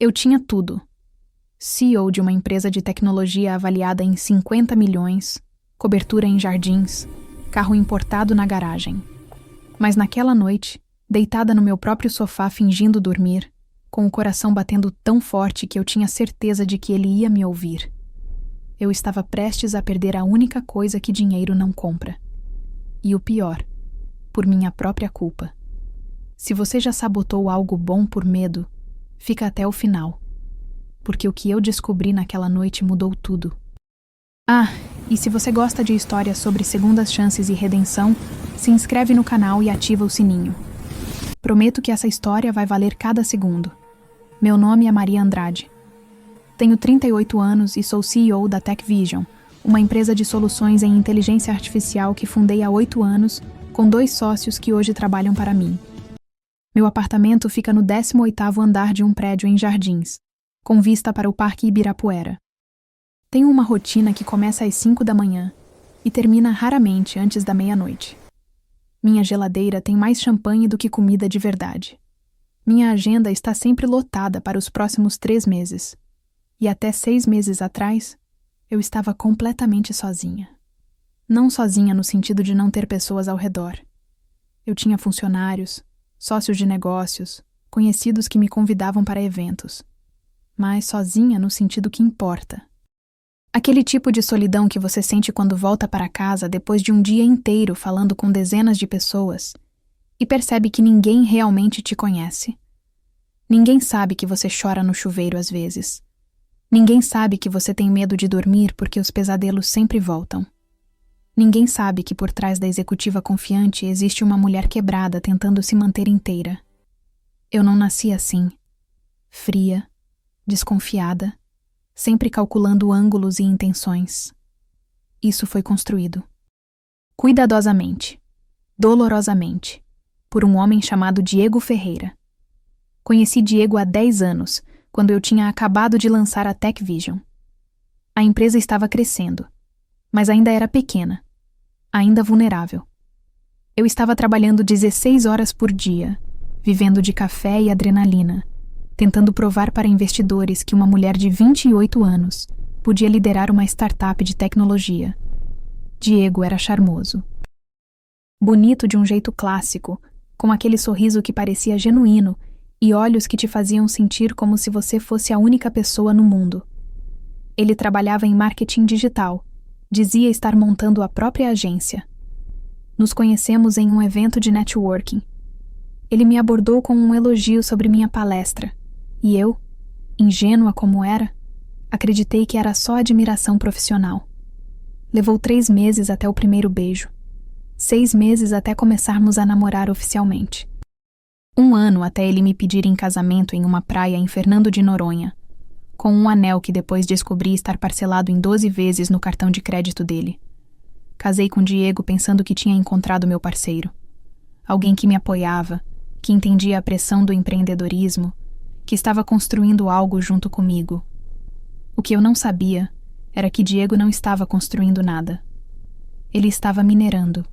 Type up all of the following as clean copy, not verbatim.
Eu tinha tudo. CEO de uma empresa de tecnologia avaliada em 50 milhões, cobertura em jardins, carro importado na garagem. Mas naquela noite, deitada no meu próprio sofá fingindo dormir, com o coração batendo tão forte que eu tinha certeza de que ele ia me ouvir, eu estava prestes a perder a única coisa que dinheiro não compra. E o pior, por minha própria culpa. Se você já sabotou algo bom por medo, fica até o final. Porque o que eu descobri naquela noite mudou tudo. Ah, e se você gosta de histórias sobre segundas chances e redenção, se inscreve no canal e ativa o sininho. Prometo que essa história vai valer cada segundo. Meu nome é Maria Andrade. Tenho 38 anos e sou CEO da TechVision, uma empresa de soluções em inteligência artificial que fundei há 8 anos, com 2 sócios que hoje trabalham para mim. Meu apartamento fica no 18º andar de um prédio em Jardins, com vista para o Parque Ibirapuera. Tenho uma rotina que começa às 5 da manhã e termina raramente antes da meia-noite. Minha geladeira tem mais champanhe do que comida de verdade. Minha agenda está sempre lotada para os próximos 3 meses. E até 6 meses atrás, eu estava completamente sozinha. Não sozinha no sentido de não ter pessoas ao redor. Eu tinha funcionários, sócios de negócios, conhecidos que me convidavam para eventos. Mas sozinha no sentido que importa. Aquele tipo de solidão que você sente quando volta para casa depois de um dia inteiro falando com dezenas de pessoas e percebe que ninguém realmente te conhece. Ninguém sabe que você chora no chuveiro às vezes. Ninguém sabe que você tem medo de dormir porque os pesadelos sempre voltam. Ninguém sabe que por trás da executiva confiante existe uma mulher quebrada tentando se manter inteira. Eu não nasci assim. Fria, desconfiada, sempre calculando ângulos e intenções. Isso foi construído. Cuidadosamente, dolorosamente, por um homem chamado Diego Ferreira. Conheci Diego há 10 anos, quando eu tinha acabado de lançar a TechVision. A empresa estava crescendo, mas ainda era pequena, ainda vulnerável. Eu estava trabalhando 16 horas por dia, vivendo de café e adrenalina, tentando provar para investidores que uma mulher de 28 anos podia liderar uma startup de tecnologia. Diego era charmoso. Bonito de um jeito clássico, com aquele sorriso que parecia genuíno e olhos que te faziam sentir como se você fosse a única pessoa no mundo. Ele trabalhava em marketing digital, dizia estar montando a própria agência. Nos conhecemos em um evento de networking. Ele me abordou com um elogio sobre minha palestra, e eu, ingênua como era, acreditei que era só admiração profissional. Levou 3 meses até o primeiro beijo. 6 meses até começarmos a namorar oficialmente. 1 ano até ele me pedir em casamento em uma praia em Fernando de Noronha, com um anel que depois descobri estar parcelado em 12 vezes no cartão de crédito dele. Casei com Diego pensando que tinha encontrado meu parceiro. Alguém que me apoiava, que entendia a pressão do empreendedorismo, que estava construindo algo junto comigo. O que eu não sabia era que Diego não estava construindo nada. Ele estava minerando,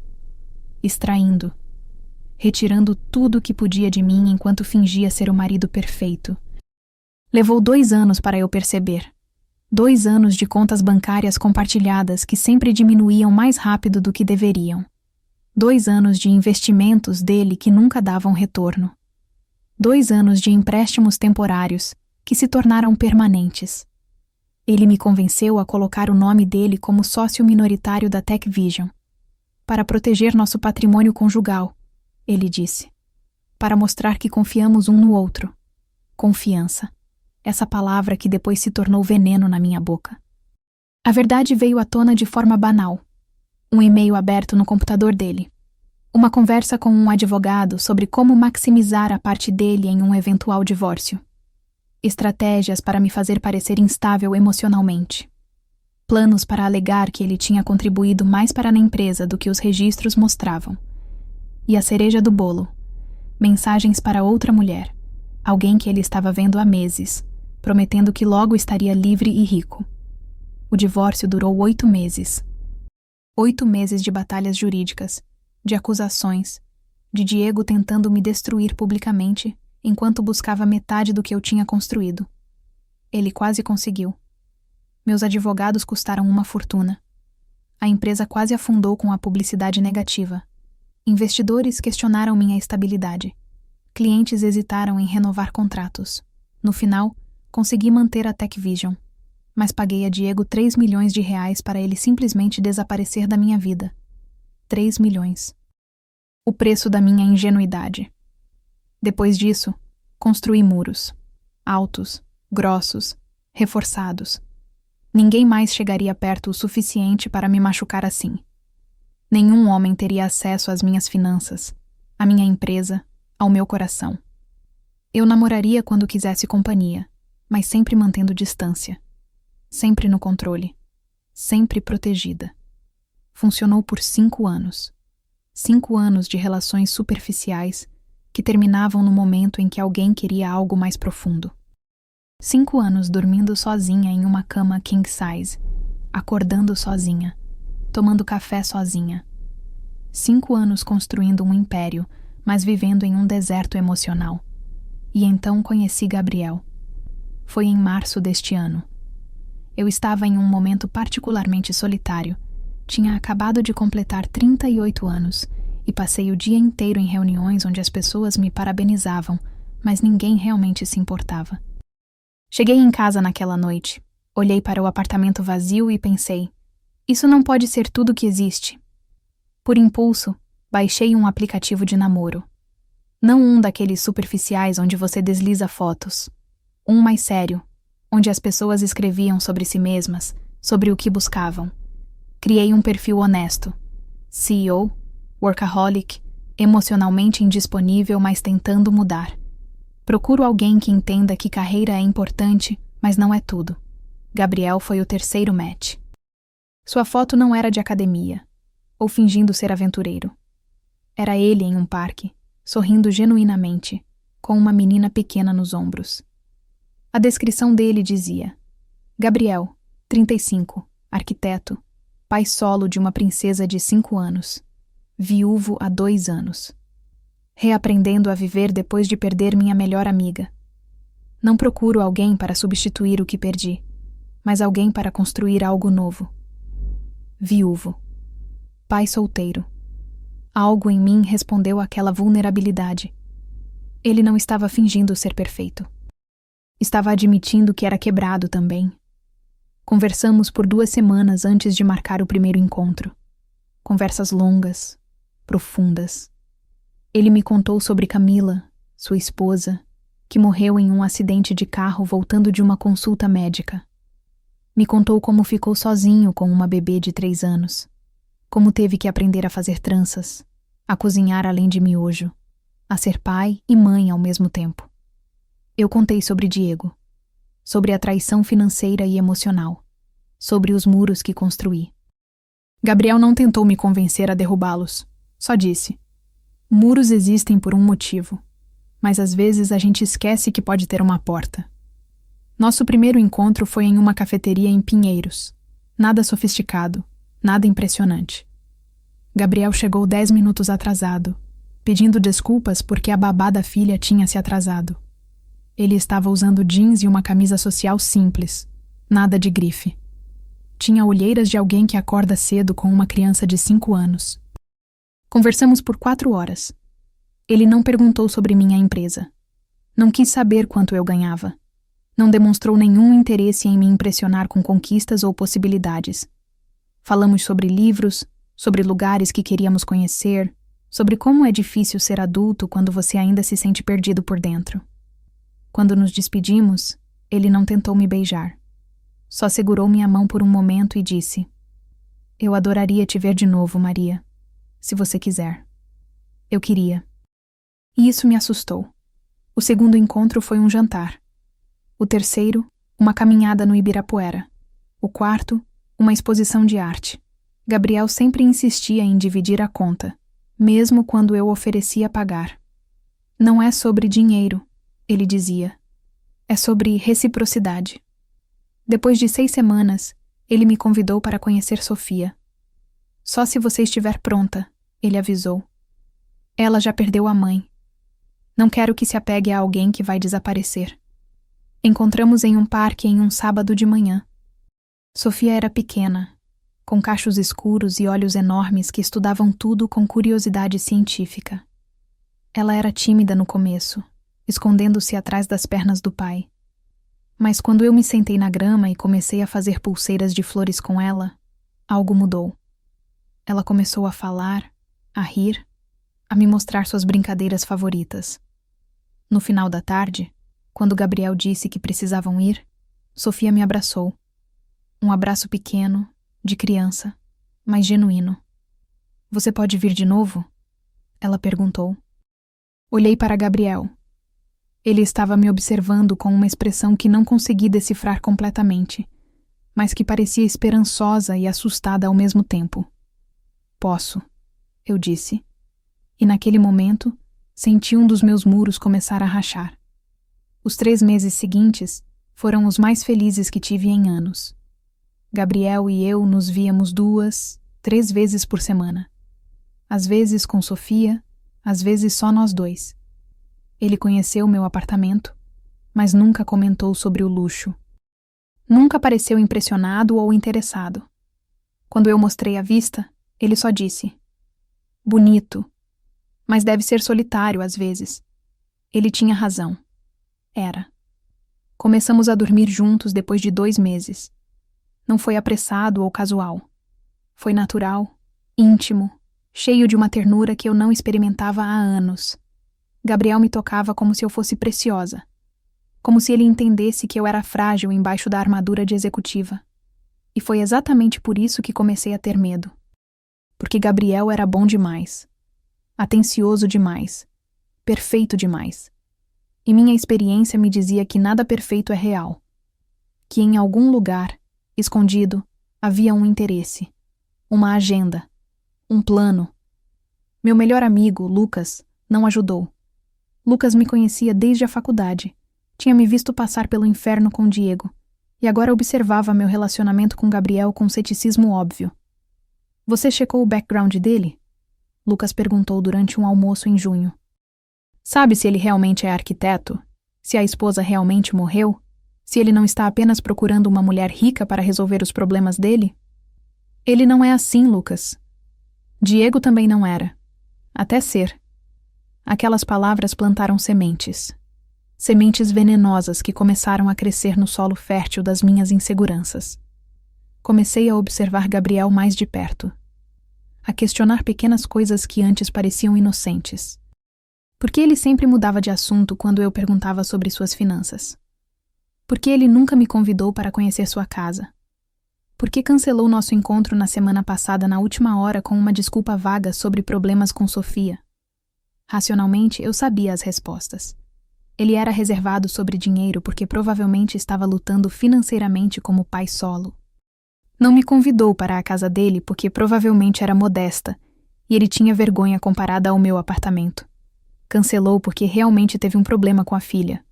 extraindo, retirando tudo o que podia de mim enquanto fingia ser o marido perfeito. Levou 2 anos para eu perceber. 2 anos de contas bancárias compartilhadas que sempre diminuíam mais rápido do que deveriam. 2 anos de investimentos dele que nunca davam retorno. 2 anos de empréstimos temporários que se tornaram permanentes. Ele me convenceu a colocar o nome dele como sócio minoritário da TechVision. Para proteger nosso patrimônio conjugal, ele disse. Para mostrar que confiamos um no outro. Confiança. Essa palavra que depois se tornou veneno na minha boca. A verdade veio à tona de forma banal. Um e-mail aberto no computador dele. Uma conversa com um advogado sobre como maximizar a parte dele em um eventual divórcio. Estratégias para me fazer parecer instável emocionalmente. Planos para alegar que ele tinha contribuído mais para a empresa do que os registros mostravam. E a cereja do bolo. Mensagens para outra mulher. Alguém que ele estava vendo há meses, prometendo que logo estaria livre e rico. O divórcio durou 8 meses. 8 meses de batalhas jurídicas, de acusações, de Diego tentando me destruir publicamente enquanto buscava metade do que eu tinha construído. Ele quase conseguiu. Meus advogados custaram uma fortuna. A empresa quase afundou com a publicidade negativa. Investidores questionaram minha estabilidade. Clientes hesitaram em renovar contratos. No final, consegui manter a TechVision, mas paguei a Diego 3 milhões de reais para ele simplesmente desaparecer da minha vida. 3 milhões. O preço da minha ingenuidade. Depois disso, construí muros. Altos, grossos, reforçados. Ninguém mais chegaria perto o suficiente para me machucar assim. Nenhum homem teria acesso às minhas finanças, à minha empresa, ao meu coração. Eu namoraria quando quisesse companhia, mas sempre mantendo distância. Sempre no controle. Sempre protegida. Funcionou por 5 anos. 5 anos de relações superficiais que terminavam no momento em que alguém queria algo mais profundo. 5 anos dormindo sozinha em uma cama king size, acordando sozinha, tomando café sozinha. 5 anos construindo um império, mas vivendo em um deserto emocional. E então conheci Gabriel. Foi em março deste ano. Eu estava em um momento particularmente solitário. Tinha acabado de completar 38 anos e passei o dia inteiro em reuniões onde as pessoas me parabenizavam, mas ninguém realmente se importava. Cheguei em casa naquela noite, olhei para o apartamento vazio e pensei, isso não pode ser tudo que existe. Por impulso, baixei um aplicativo de namoro. Não um daqueles superficiais onde você desliza fotos. Um mais sério, onde as pessoas escreviam sobre si mesmas, sobre o que buscavam. Criei um perfil honesto. CEO, workaholic, emocionalmente indisponível, mas tentando mudar. Procuro alguém que entenda que carreira é importante, mas não é tudo. Gabriel foi o terceiro match. Sua foto não era de academia, ou fingindo ser aventureiro. Era ele em um parque, sorrindo genuinamente, com uma menina pequena nos ombros. A descrição dele dizia: Gabriel, 35, arquiteto, pai solo de uma princesa de 5 anos, viúvo há 2 anos. Reaprendendo a viver depois de perder minha melhor amiga. Não procuro alguém para substituir o que perdi, mas alguém para construir algo novo. Viúvo. Pai solteiro. Algo em mim respondeu àquela vulnerabilidade. Ele não estava fingindo ser perfeito. Estava admitindo que era quebrado também. Conversamos por 2 semanas antes de marcar o primeiro encontro. Conversas longas, profundas. Ele me contou sobre Camila, sua esposa, que morreu em um acidente de carro voltando de uma consulta médica. Me contou como ficou sozinho com uma bebê de 3 anos, como teve que aprender a fazer tranças, a cozinhar além de miojo, a ser pai e mãe ao mesmo tempo. Eu contei sobre Diego, sobre a traição financeira e emocional, sobre os muros que construí. Gabriel não tentou me convencer a derrubá-los, só disse: muros existem por um motivo, mas às vezes a gente esquece que pode ter uma porta. Nosso primeiro encontro foi em uma cafeteria em Pinheiros. Nada sofisticado, nada impressionante. Gabriel chegou 10 minutos atrasado, pedindo desculpas porque a babá da filha tinha se atrasado. Ele estava usando jeans e uma camisa social simples, nada de grife. Tinha olheiras de alguém que acorda cedo com uma criança de 5 anos. Conversamos por 4 horas. Ele não perguntou sobre minha empresa. Não quis saber quanto eu ganhava. Não demonstrou nenhum interesse em me impressionar com conquistas ou possibilidades. Falamos sobre livros, sobre lugares que queríamos conhecer, sobre como é difícil ser adulto quando você ainda se sente perdido por dentro. Quando nos despedimos, ele não tentou me beijar. Só segurou minha mão por um momento e disse: eu adoraria te ver de novo, Maria. Se você quiser. Eu queria. E isso me assustou. O segundo encontro foi um jantar. O terceiro, uma caminhada no Ibirapuera. O quarto, uma exposição de arte. Gabriel sempre insistia em dividir a conta, mesmo quando eu oferecia pagar. Não é sobre dinheiro, ele dizia. É sobre reciprocidade. Depois de 6 semanas, ele me convidou para conhecer Sofia. Só se você estiver pronta, ele avisou. Ela já perdeu a mãe. Não quero que se apegue a alguém que vai desaparecer. Encontramos em um parque em um sábado de manhã. Sofia era pequena, com cachos escuros e olhos enormes que estudavam tudo com curiosidade científica. Ela era tímida no começo, escondendo-se atrás das pernas do pai. Mas quando eu me sentei na grama e comecei a fazer pulseiras de flores com ela, algo mudou. Ela começou a falar, a rir, a me mostrar suas brincadeiras favoritas. No final da tarde, quando Gabriel disse que precisavam ir, Sofia me abraçou. Um abraço pequeno, de criança, mas genuíno. "Você pode vir de novo?" ela perguntou. Olhei para Gabriel. Ele estava me observando com uma expressão que não consegui decifrar completamente, mas que parecia esperançosa e assustada ao mesmo tempo. "Posso", eu disse. E naquele momento, senti um dos meus muros começar a rachar. Os 3 meses seguintes foram os mais felizes que tive em anos. Gabriel e eu nos víamos 2, 3 vezes por semana. Às vezes com Sofia, às vezes só nós dois. Ele conheceu meu apartamento, mas nunca comentou sobre o luxo. Nunca pareceu impressionado ou interessado. Quando eu mostrei a vista, ele só disse: "Bonito, mas deve ser solitário às vezes." Ele tinha razão. Era. Começamos a dormir juntos depois de 2 meses. Não foi apressado ou casual. Foi natural, íntimo, cheio de uma ternura que eu não experimentava há anos. Gabriel me tocava como se eu fosse preciosa. Como se ele entendesse que eu era frágil embaixo da armadura de executiva. E foi exatamente por isso que comecei a ter medo. Porque Gabriel era bom demais. Atencioso demais. Perfeito demais. E minha experiência me dizia que nada perfeito é real. Que em algum lugar, escondido, havia um interesse, uma agenda, um plano. Meu melhor amigo, Lucas, não ajudou. Lucas me conhecia desde a faculdade. Tinha me visto passar pelo inferno com Diego, e agora observava meu relacionamento com Gabriel com ceticismo óbvio. "Você checou o background dele?" Lucas perguntou durante um almoço em junho. "Sabe se ele realmente é arquiteto? Se a esposa realmente morreu? Se ele não está apenas procurando uma mulher rica para resolver os problemas dele?" "Ele não é assim, Lucas." Diego também não era. Até ser. Aquelas palavras plantaram sementes. Sementes venenosas que começaram a crescer no solo fértil das minhas inseguranças. Comecei a observar Gabriel mais de perto. A questionar pequenas coisas que antes pareciam inocentes. Por que ele sempre mudava de assunto quando eu perguntava sobre suas finanças? Por que ele nunca me convidou para conhecer sua casa? Por que cancelou nosso encontro na semana passada na última hora com uma desculpa vaga sobre problemas com Sofia? Racionalmente, eu sabia as respostas. Ele era reservado sobre dinheiro porque provavelmente estava lutando financeiramente como pai solo. Não me convidou para a casa dele porque provavelmente era modesta e ele tinha vergonha comparada ao meu apartamento. Cancelou porque realmente teve um problema com a filha.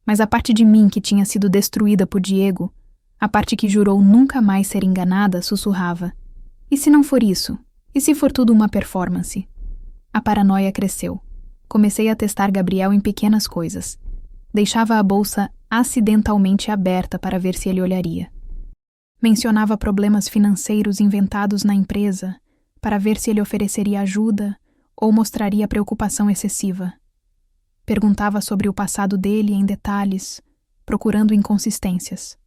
Mas a parte de mim que tinha sido destruída por Diego, a parte que jurou nunca mais ser enganada, sussurrava: "E se não for isso? E se for tudo uma performance?" A paranoia cresceu. Comecei a testar Gabriel em pequenas coisas. Deixava a bolsa acidentalmente aberta para ver se ele olharia. Mencionava problemas financeiros inventados na empresa para ver se ele ofereceria ajuda ou mostraria preocupação excessiva. Perguntava sobre o passado dele em detalhes, procurando inconsistências.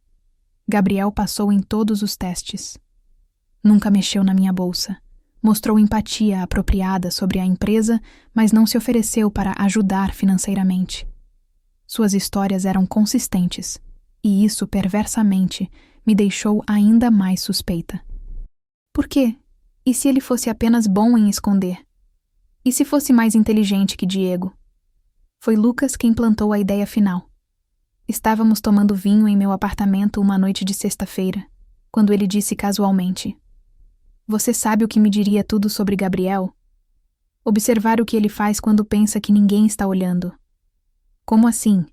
Gabriel passou em todos os testes. Nunca mexeu na minha bolsa. Mostrou empatia apropriada sobre a empresa, mas não se ofereceu para ajudar financeiramente. Suas histórias eram consistentes, e isso, perversamente, me deixou ainda mais suspeita. Por quê? E se ele fosse apenas bom em esconder? E se fosse mais inteligente que Diego? Foi Lucas quem plantou a ideia final. Estávamos tomando vinho em meu apartamento uma noite de sexta-feira, quando ele disse casualmente: "Você sabe o que me diria tudo sobre Gabriel? Observar o que ele faz quando pensa que ninguém está olhando." "Como assim?"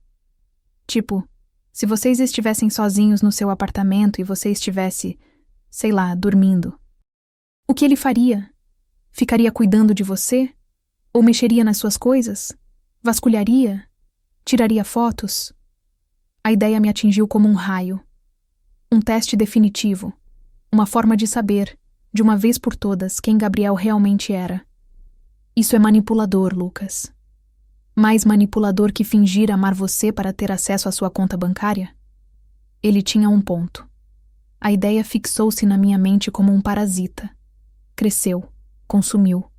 "Tipo, se vocês estivessem sozinhos no seu apartamento e você estivesse, sei lá, dormindo. O que ele faria? Ficaria cuidando de você? Ou mexeria nas suas coisas? Vasculharia? Tiraria fotos?" A ideia me atingiu como um raio. Um teste definitivo. Uma forma de saber, de uma vez por todas, quem Gabriel realmente era. Isso é manipulador, Lucas. Mais manipulador que fingir amar você para ter acesso à sua conta bancária? Ele tinha um ponto. A ideia fixou-se na minha mente como um parasita. Cresceu, consumiu,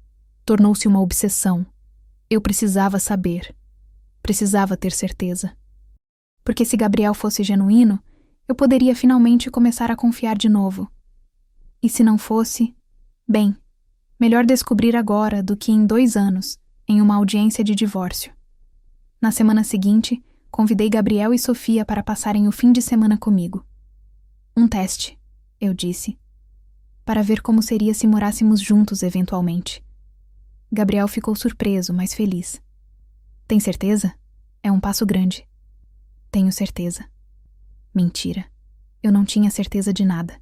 tornou-se uma obsessão. Eu precisava saber. Precisava ter certeza. Porque se Gabriel fosse genuíno, eu poderia finalmente começar a confiar de novo. E se não fosse, bem, melhor descobrir agora do que em 2 anos, em uma audiência de divórcio. Na semana seguinte, convidei Gabriel e Sofia para passarem o fim de semana comigo. Um teste, eu disse, para ver como seria se morássemos juntos eventualmente. Gabriel ficou surpreso, mas feliz. Tem certeza? É um passo grande. Tenho certeza. Mentira. Eu não tinha certeza de nada.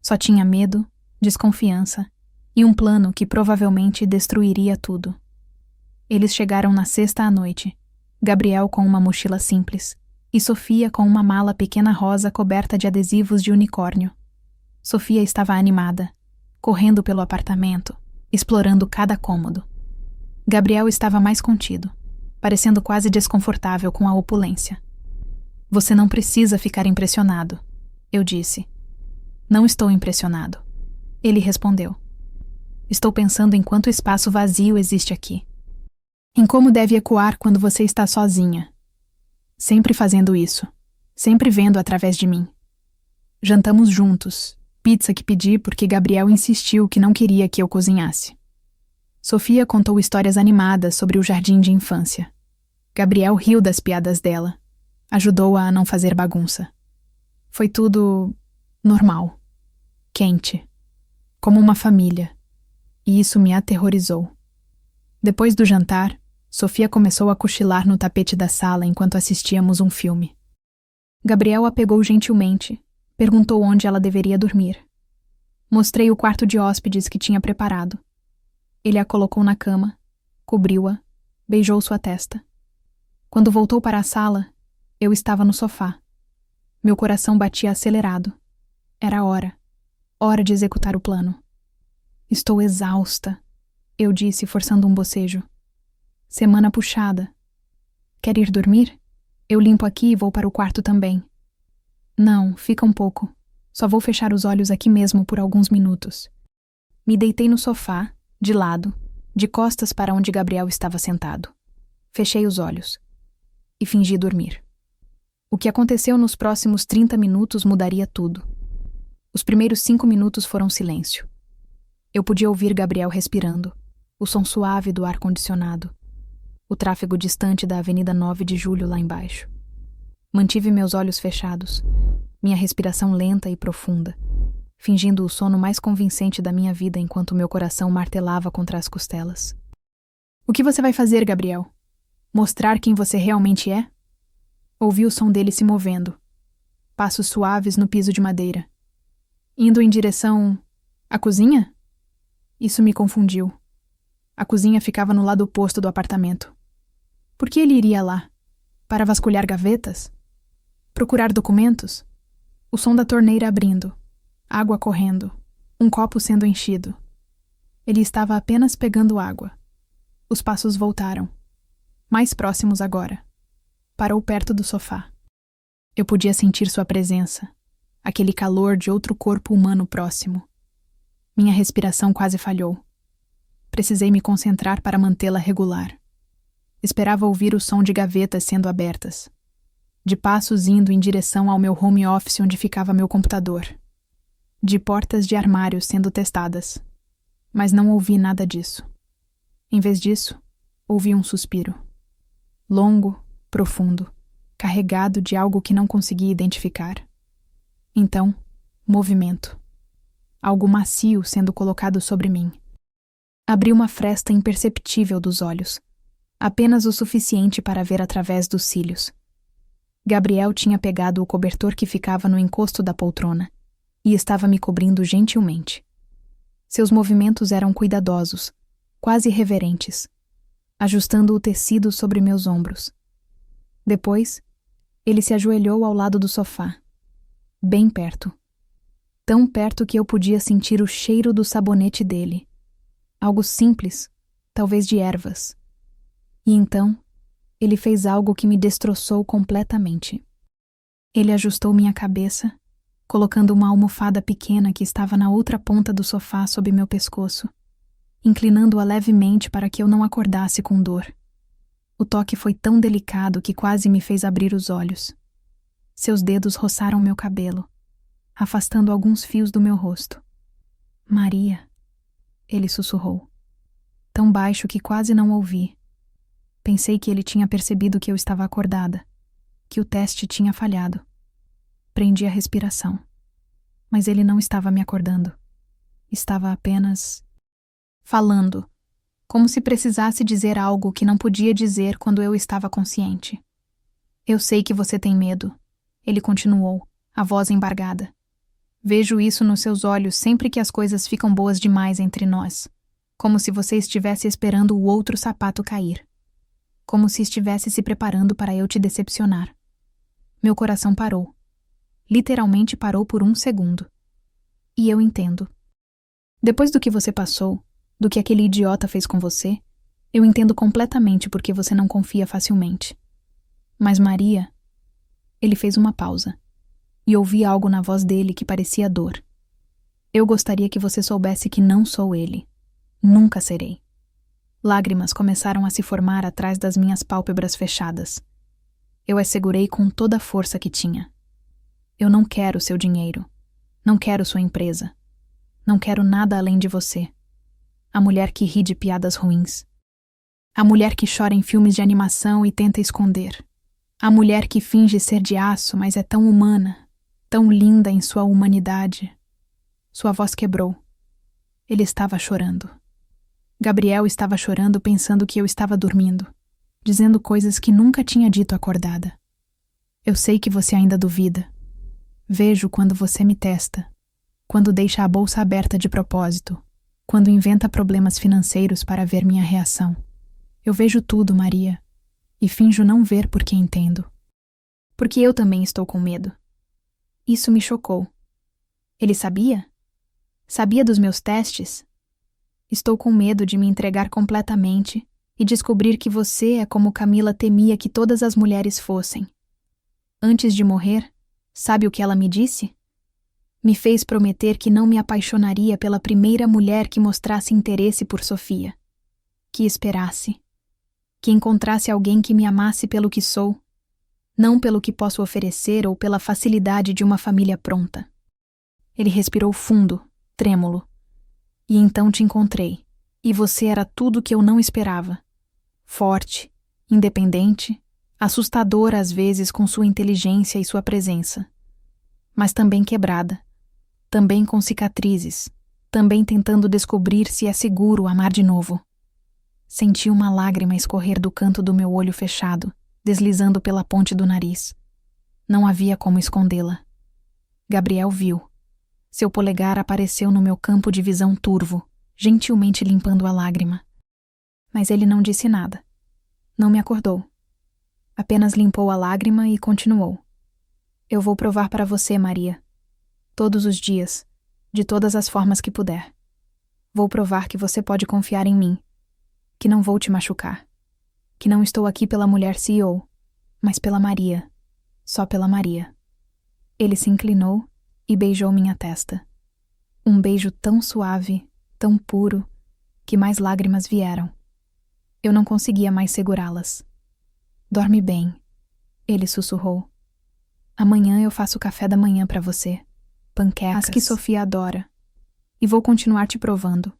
Só tinha medo, desconfiança e um plano que provavelmente destruiria tudo. Eles chegaram na sexta à noite, Gabriel com uma mochila simples e Sofia com uma mala pequena rosa coberta de adesivos de unicórnio. Sofia estava animada, correndo pelo apartamento, explorando cada cômodo. Gabriel estava mais contido, parecendo quase desconfortável com a opulência. Você não precisa ficar impressionado, eu disse. Não estou impressionado. Ele respondeu. Estou pensando em quanto espaço vazio existe aqui. Em como deve ecoar quando você está sozinha. Sempre fazendo isso. Sempre vendo através de mim. Jantamos juntos. Pizza que pedi porque Gabriel insistiu que não queria que eu cozinhasse. Sofia contou histórias animadas sobre o jardim de infância. Gabriel riu das piadas dela. Ajudou-a a não fazer bagunça. Foi tudo normal. Quente. Como uma família. E isso me aterrorizou. Depois do jantar, Sofia começou a cochilar no tapete da sala enquanto assistíamos um filme. Gabriel a pegou gentilmente, perguntou onde ela deveria dormir. Mostrei o quarto de hóspedes que tinha preparado. Ele a colocou na cama, cobriu-a, beijou sua testa. Quando voltou para a sala, eu estava no sofá. Meu coração batia acelerado. Era hora. Hora de executar o plano. Estou exausta, eu disse, forçando um bocejo. Semana puxada. Quer ir dormir? Eu limpo aqui e vou para o quarto também. Não, fica um pouco. Só vou fechar os olhos aqui mesmo por alguns minutos. Me deitei no sofá, de lado, de costas para onde Gabriel estava sentado. Fechei os olhos. E fingi dormir. O que aconteceu nos próximos 30 minutos mudaria tudo. Os primeiros 5 minutos foram silêncio. Eu podia ouvir Gabriel respirando, o som suave do ar-condicionado, o tráfego distante da Avenida 9 de Julho lá embaixo. Mantive meus olhos fechados, minha respiração lenta e profunda, fingindo o sono mais convincente da minha vida enquanto meu coração martelava contra as costelas. O que você vai fazer, Gabriel? Mostrar quem você realmente é? Ouvi o som dele se movendo. Passos suaves no piso de madeira. Indo em direção à cozinha? Isso me confundiu. A cozinha ficava no lado oposto do apartamento. Por que ele iria lá? Para vasculhar gavetas? Procurar documentos? O som da torneira abrindo. Água correndo. Um copo sendo enchido. Ele estava apenas pegando água. Os passos voltaram. Mais próximos agora. Parou perto do sofá. Eu podia sentir sua presença. Aquele calor de outro corpo humano próximo. Minha respiração quase falhou. Precisei me concentrar para mantê-la regular. Esperava ouvir o som de gavetas sendo abertas. De passos indo em direção ao meu home office onde ficava meu computador. De portas de armários sendo testadas. Mas não ouvi nada disso. Em vez disso, ouvi um suspiro. Longo, profundo, carregado de algo que não conseguia identificar. Então, movimento. Algo macio sendo colocado sobre mim. Abri uma fresta imperceptível dos olhos, apenas o suficiente para ver através dos cílios. Gabriel tinha pegado o cobertor que ficava no encosto da poltrona e estava me cobrindo gentilmente. Seus movimentos eram cuidadosos, quase reverentes, ajustando o tecido sobre meus ombros. Depois, Ele se ajoelhou ao lado do sofá, bem perto. Tão perto que eu podia sentir o cheiro do sabonete dele. Algo simples, talvez de ervas. E então, ele fez algo que me destroçou completamente. Ele ajustou minha cabeça, colocando uma almofada pequena que estava na outra ponta do sofá sob meu pescoço, inclinando-a levemente para que eu não acordasse com dor. O toque foi tão delicado que quase me fez abrir os olhos. Seus dedos roçaram meu cabelo, afastando alguns fios do meu rosto. Maria, ele sussurrou, tão baixo que quase não ouvi. Pensei que ele tinha percebido que eu estava acordada, que o teste tinha falhado. Prendi a respiração. Mas ele não estava me acordando. Estava apenas falando, como se precisasse dizer algo que não podia dizer quando eu estava consciente. Eu sei que você tem medo, ele continuou, a voz embargada. Vejo isso nos seus olhos sempre que as coisas ficam boas demais entre nós, como se você estivesse esperando o outro sapato cair. Como se estivesse se preparando para eu te decepcionar. Meu coração parou. Literalmente parou por um segundo. E eu entendo. Depois do que você passou, do que aquele idiota fez com você, eu entendo completamente porque você não confia facilmente. Mas Maria... Ele fez uma pausa. E ouvi algo na voz dele que parecia dor. Eu gostaria que você soubesse que não sou ele. Nunca serei. Lágrimas começaram a se formar atrás das minhas pálpebras fechadas. Eu as segurei com toda a força que tinha. Eu não quero seu dinheiro. Não quero sua empresa. Não quero nada além de você. A mulher que ri de piadas ruins. A mulher que chora em filmes de animação e tenta esconder. A mulher que finge ser de aço, mas é tão humana, tão linda em sua humanidade. Sua voz quebrou. Ele estava chorando. Gabriel estava chorando pensando que eu estava dormindo, dizendo coisas que nunca tinha dito acordada. Eu sei que você ainda duvida. Vejo quando você me testa, quando deixa a bolsa aberta de propósito, quando inventa problemas financeiros para ver minha reação. Eu vejo tudo, Maria, e finjo não ver porque entendo. Porque eu também estou com medo. Isso me chocou. Ele sabia? Sabia dos meus testes? Estou com medo de me entregar completamente e descobrir que você é como Camila temia que todas as mulheres fossem. Antes de morrer, sabe o que ela me disse? Me fez prometer que não me apaixonaria pela primeira mulher que mostrasse interesse por Sofia. Que esperasse. Que encontrasse alguém que me amasse pelo que sou, não pelo que posso oferecer ou pela facilidade de uma família pronta. Ele respirou fundo, trêmulo. E então te encontrei, e você era tudo o que eu não esperava. Forte, independente, assustadora às vezes com sua inteligência e sua presença. Mas também quebrada, também com cicatrizes, também tentando descobrir se é seguro amar de novo. Senti uma lágrima escorrer do canto do meu olho fechado, deslizando pela ponte do nariz. Não havia como escondê-la. Gabriel viu. Seu polegar apareceu no meu campo de visão turvo, gentilmente limpando a lágrima. Mas ele não disse nada. Não me acordou. Apenas limpou a lágrima e continuou. Eu vou provar para você, Maria. Todos os dias, de todas as formas que puder. Vou provar que você pode confiar em mim. Que não vou te machucar. Que não estou aqui pela mulher CEO, mas pela Maria. Só pela Maria. Ele se inclinou e beijou minha testa. Um beijo tão suave, tão puro, que mais lágrimas vieram. Eu não conseguia mais segurá-las. Dorme bem, ele sussurrou. Amanhã eu faço café da manhã para você. Panquecas. As que Sofia adora. E vou continuar te provando.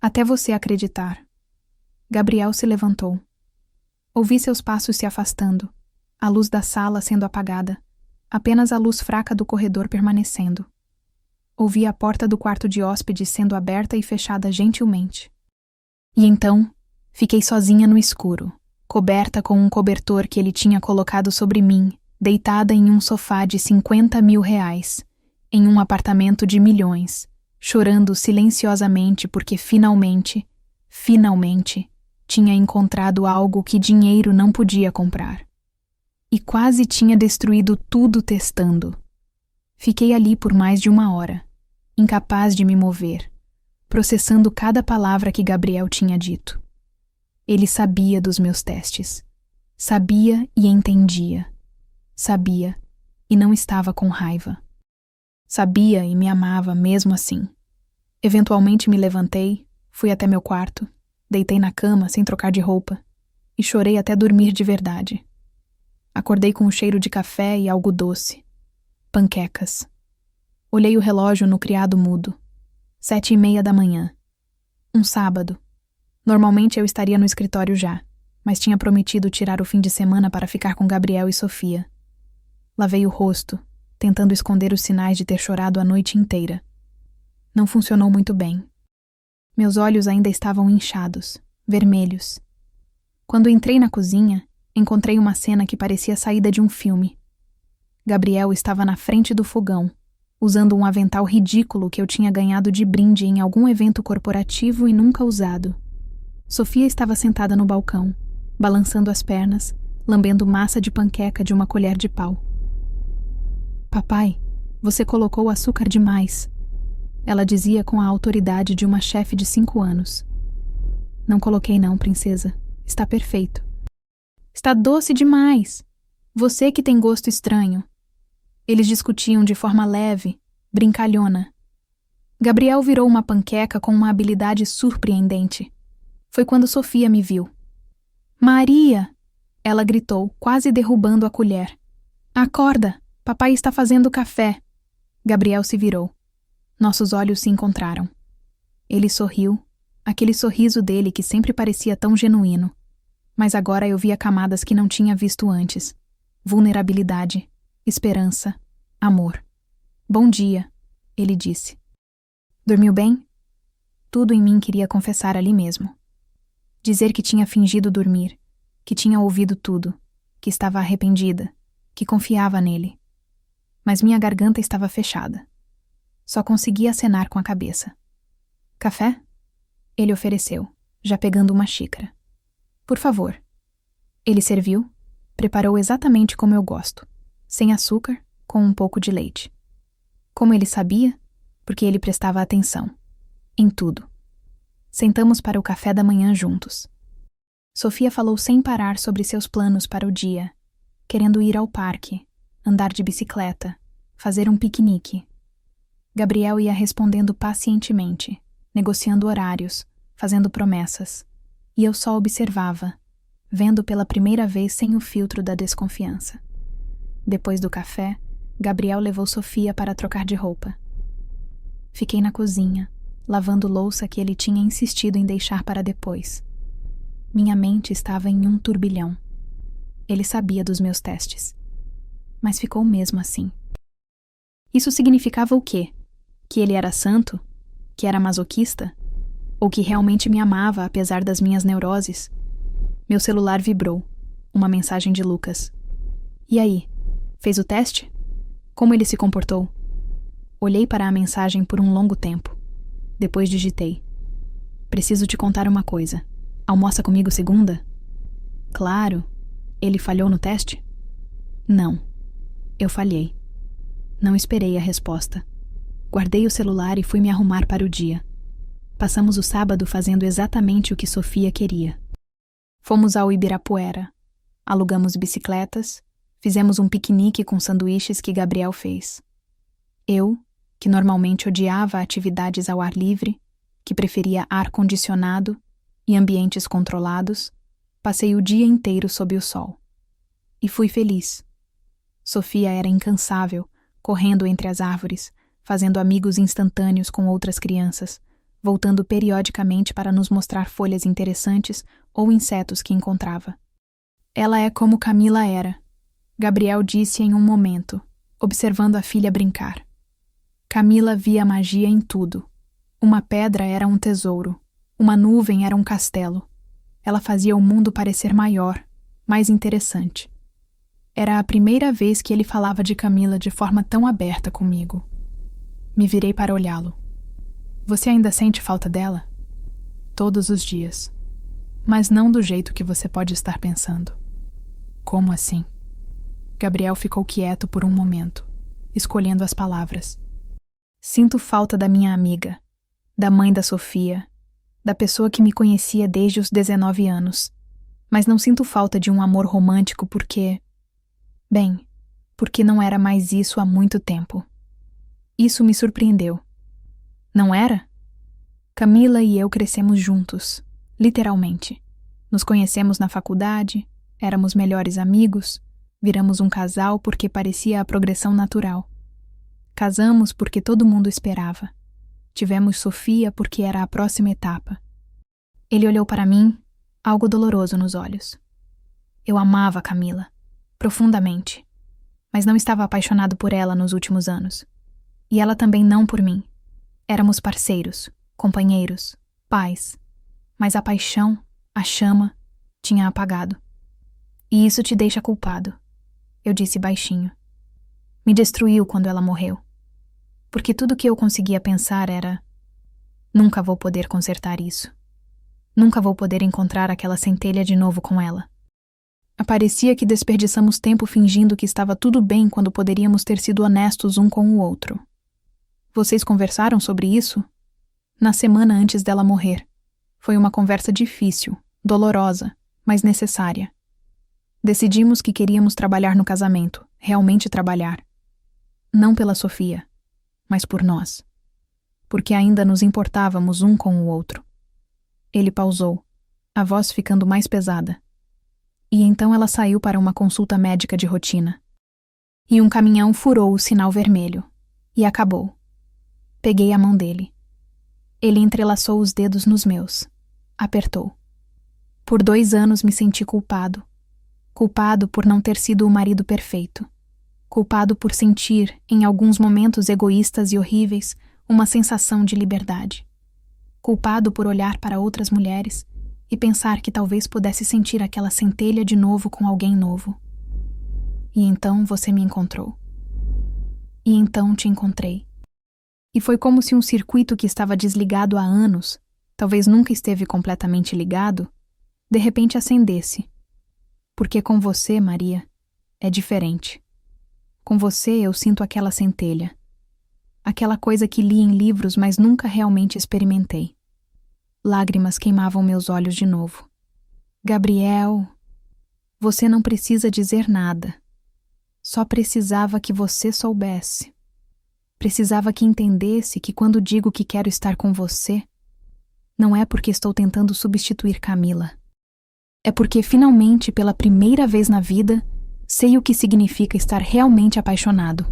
Até você acreditar. Gabriel se levantou. Ouvi seus passos se afastando, a luz da sala sendo apagada, apenas a luz fraca do corredor permanecendo. Ouvi a porta do quarto de hóspedes sendo aberta e fechada gentilmente. E então, fiquei sozinha no escuro, coberta com um cobertor que ele tinha colocado sobre mim, deitada em um sofá de 50 mil reais, em um apartamento de milhões, chorando silenciosamente porque finalmente, tinha encontrado algo que dinheiro não podia comprar. e quase tinha destruído tudo testando. Fiquei ali por mais de 1 hora, incapaz de me mover, processando cada palavra que Gabriel tinha dito. Ele sabia dos meus testes. Sabia e entendia. Sabia e não estava com raiva. Sabia e me amava mesmo assim. Eventualmente me levantei, fui até meu quarto, deitei na cama sem trocar de roupa e chorei até dormir de verdade. Acordei com o cheiro de café e algo doce. Panquecas. Olhei o relógio no criado mudo. 7:30 da manhã. Um sábado. Normalmente eu estaria no escritório já, mas tinha prometido tirar o fim de semana para ficar com Gabriel e Sofia. Lavei o rosto, tentando esconder os sinais de ter chorado a noite inteira. Não funcionou muito bem. Meus olhos ainda estavam inchados, vermelhos. Quando entrei na cozinha, encontrei uma cena que parecia saída de um filme. Gabriel estava na frente do fogão, usando um avental ridículo que eu tinha ganhado de brinde em algum evento corporativo e nunca usado. Sofia estava sentada no balcão, balançando as pernas, lambendo massa de panqueca de uma colher de pau. "Papai, você colocou açúcar demais", ela dizia com a autoridade de uma chefe de 5 anos. "Não coloquei não, princesa. Está perfeito." "Está doce demais. Você que tem gosto estranho." Eles discutiam de forma leve, brincalhona. Gabriel virou uma panqueca com uma habilidade surpreendente. Foi quando Sofia me viu. "Maria!" ela gritou, quase derrubando a colher. "Acorda! Papai está fazendo café." Gabriel se virou. Nossos olhos se encontraram. Ele sorriu, aquele sorriso dele que sempre parecia tão genuíno. Mas agora eu via camadas que não tinha visto antes. Vulnerabilidade, esperança, amor. "Bom dia", ele disse. "Dormiu bem?" Tudo em mim queria confessar ali mesmo. Dizer que tinha fingido dormir, que tinha ouvido tudo, que estava arrependida, que confiava nele. Mas minha garganta estava fechada. Só conseguia acenar com a cabeça. "Café?" Ele ofereceu, já pegando uma xícara. "Por favor." Ele serviu, preparou exatamente como eu gosto, sem açúcar, com um pouco de leite. Como ele sabia? Porque ele prestava atenção. Em tudo. Sentamos para o café da manhã juntos. Sofia falou sem parar sobre seus planos para o dia, querendo ir ao parque, andar de bicicleta, fazer um piquenique. Gabriel ia respondendo pacientemente, negociando horários, fazendo promessas. E eu só observava, vendo pela primeira vez sem o filtro da desconfiança. Depois do café, Gabriel levou Sofia para trocar de roupa. Fiquei na cozinha, lavando louça que ele tinha insistido em deixar para depois. Minha mente estava em um turbilhão. Ele sabia dos meus testes. Mas ficou mesmo assim. Isso significava o quê? Que ele era santo? Que era masoquista? Ou que realmente me amava apesar das minhas neuroses? Meu celular vibrou. Uma mensagem de Lucas. "E aí? Fez o teste? Como ele se comportou?" Olhei para a mensagem por um longo tempo. Depois digitei. "Preciso te contar uma coisa. Almoça comigo segunda?" "Claro." "Ele falhou no teste?" "Não. Eu falhei." Não esperei a resposta. Guardei o celular e fui me arrumar para o dia. Passamos o sábado fazendo exatamente o que Sofia queria. Fomos ao Ibirapuera. Alugamos bicicletas. Fizemos um piquenique com sanduíches que Gabriel fez. Eu, que normalmente odiava atividades ao ar livre, que preferia ar-condicionado e ambientes controlados, passei o dia inteiro sob o sol. E fui feliz. Sofia era incansável, correndo entre as árvores, fazendo amigos instantâneos com outras crianças, voltando periodicamente para nos mostrar folhas interessantes ou insetos que encontrava. "Ela é como Camila era", Gabriel disse em um momento, observando a filha brincar. Camila via magia em tudo. Uma pedra era um tesouro, uma nuvem era um castelo. Ela fazia o mundo parecer maior, mais interessante. Era a primeira vez que ele falava de Camila de forma tão aberta comigo. Me virei para olhá-lo. "Você ainda sente falta dela?" "Todos os dias. Mas não do jeito que você pode estar pensando." "Como assim?" Gabriel ficou quieto por um momento, escolhendo as palavras. Sinto falta da minha amiga, da mãe da Sofia, da pessoa que me conhecia desde os 19 anos. Mas não sinto falta de um amor romântico porque não era mais isso há muito tempo. Isso me surpreendeu. Não era? Camila e eu crescemos juntos, literalmente. Nos conhecemos na faculdade, éramos melhores amigos, viramos um casal porque parecia a progressão natural. Casamos porque todo mundo esperava. Tivemos Sofia porque era a próxima etapa. Ele olhou para mim, algo doloroso nos olhos. Eu amava Camila, profundamente, mas não estava apaixonado por ela nos últimos anos. E ela também não por mim. Éramos parceiros, companheiros, pais. Mas a paixão, a chama, tinha apagado. E isso te deixa culpado, eu disse baixinho. Me destruiu quando ela morreu. Porque tudo que eu conseguia pensar era: nunca vou poder consertar isso. Nunca vou poder encontrar aquela centelha de novo com ela. Parecia que desperdiçamos tempo fingindo que estava tudo bem quando poderíamos ter sido honestos um com o outro. Vocês conversaram sobre isso? Na semana antes dela morrer. Foi uma conversa difícil, dolorosa, mas necessária. Decidimos que queríamos trabalhar no casamento, realmente trabalhar. Não pela Sofia, mas por nós. Porque ainda nos importávamos um com o outro. Ele pausou, a voz ficando mais pesada. E então ela saiu para uma consulta médica de rotina. E um caminhão furou o sinal vermelho. E acabou. Peguei a mão dele. Ele entrelaçou os dedos nos meus. Apertou. Por 2 anos me senti culpado. Culpado por não ter sido o marido perfeito. Culpado por sentir, em alguns momentos egoístas e horríveis, uma sensação de liberdade. Culpado por olhar para outras mulheres e pensar que talvez pudesse sentir aquela centelha de novo com alguém novo. E então você me encontrou. E então te encontrei. E foi como se um circuito que estava desligado há anos, talvez nunca esteve completamente ligado, de repente acendesse. Porque com você, Maria, é diferente. Com você eu sinto aquela centelha. Aquela coisa que li em livros, mas nunca realmente experimentei. Lágrimas queimavam meus olhos de novo. Gabriel, você não precisa dizer nada. Só precisava que você soubesse. Precisava que entendesse que quando digo que quero estar com você, não é porque estou tentando substituir Camila. É porque finalmente, pela primeira vez na vida, sei o que significa estar realmente apaixonado.